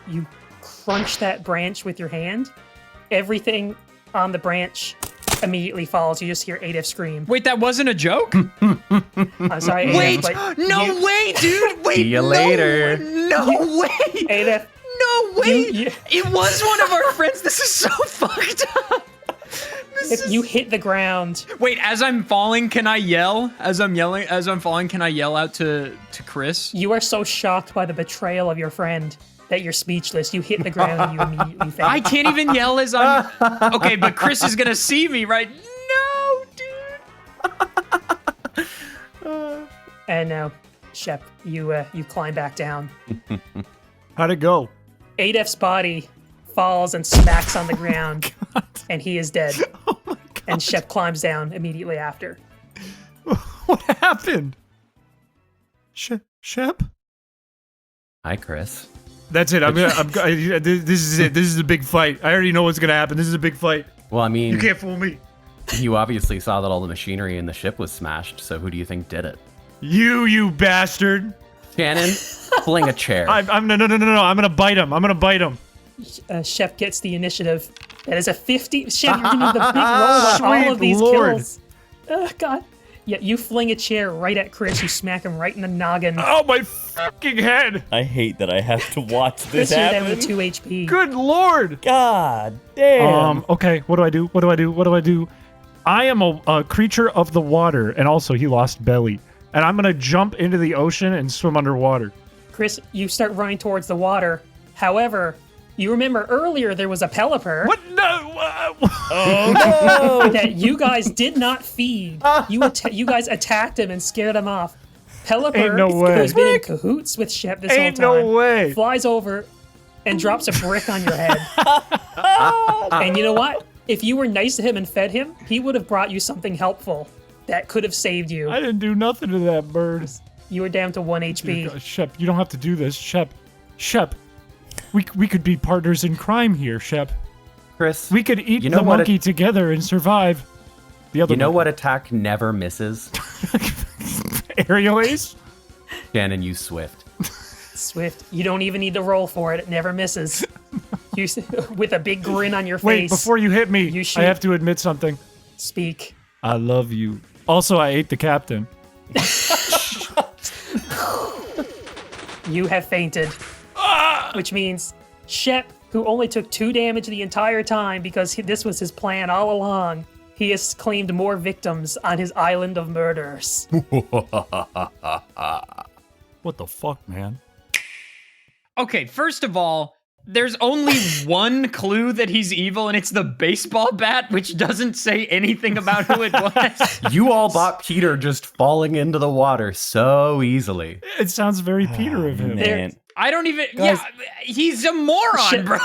crunch that branch with your hand. Everything on the branch immediately falls. You just hear Adef scream. Wait, that wasn't a joke? I'm sorry, Adef, Wait, but no way, dude. Wait, See you no, later. No way. Adef, No way. you- It was one of our friends. This is so fucked If you hit the ground, Wait, as I'm falling, can I yell? As I'm falling, can I yell out to Chris? you are so shocked by the betrayal of your friend that you're speechless. You hit the ground and you immediately faint. I can't even yell as I'm. Okay, but Chris is gonna see me, right? No, dude. And now, Shep, you climb back down. How'd it go? Adef's body falls and smacks on the ground, and he is dead. Oh my god. And Shep climbs down immediately after. What happened? Shep? Hi, Chris. That's it. This is it. This is a big fight. I already know what's gonna happen. This is a big fight. Well, I mean, You can't fool me. you obviously saw that all the machinery in the ship was smashed, so who do you think did it? You bastard. Shannon, fling a chair. No. I'm gonna bite him. Shep gets the initiative. That is a 50. Shep, you're gonna do the big roll on all Sweet of these Lord. kills. Oh, God. Yeah, you fling a chair right at Chris. You smack him right in the noggin. Oh, my fucking head. I hate that I have to watch Chris, this you're down happen. to 2 HP. Good Lord. God damn. Okay, what do I do? I am a creature of the water, and also he lost belly. And I'm gonna jump into the ocean and swim underwater. Chris, you start running towards the water. However, you remember earlier there was a Pelipper What? No! Oh no! that you guys did not feed. You guys attacked him and scared him off. Pelipper, Ain't no way. who's been in cahoots with Shep this Ain't whole time, no way. flies over and drops a brick on your head. And you know what? If you were nice to him and fed him, he would have brought you something helpful that could have saved you. I didn't do nothing to that bird. You were down to 1 HP. Shep, you don't have to do this. Shep, we could be partners in crime here, Shep. Chris, We could eat You know the what monkey together and survive. The other you know monkey. what attack never misses? Aerial ace? Shannon, you swift. Swift, you don't even need to roll for it. It never misses. You, with a big grin on your Wait, face. before you hit me, You shoot. I have to admit something. Speak. I love you. Also, I ate the captain. You have fainted. Which means Shep, who only took 2 damage the entire time because this was his plan all along, he has claimed more victims on his island of murders. What the fuck, man? Okay, first of all, there's only one clue that he's evil, and it's the baseball bat, which doesn't say anything about who it was. You all bought Peter just falling into the water so easily. It sounds very Peter of him. Man. I don't even. Guys- Yeah, he's a moron, Shit. bro.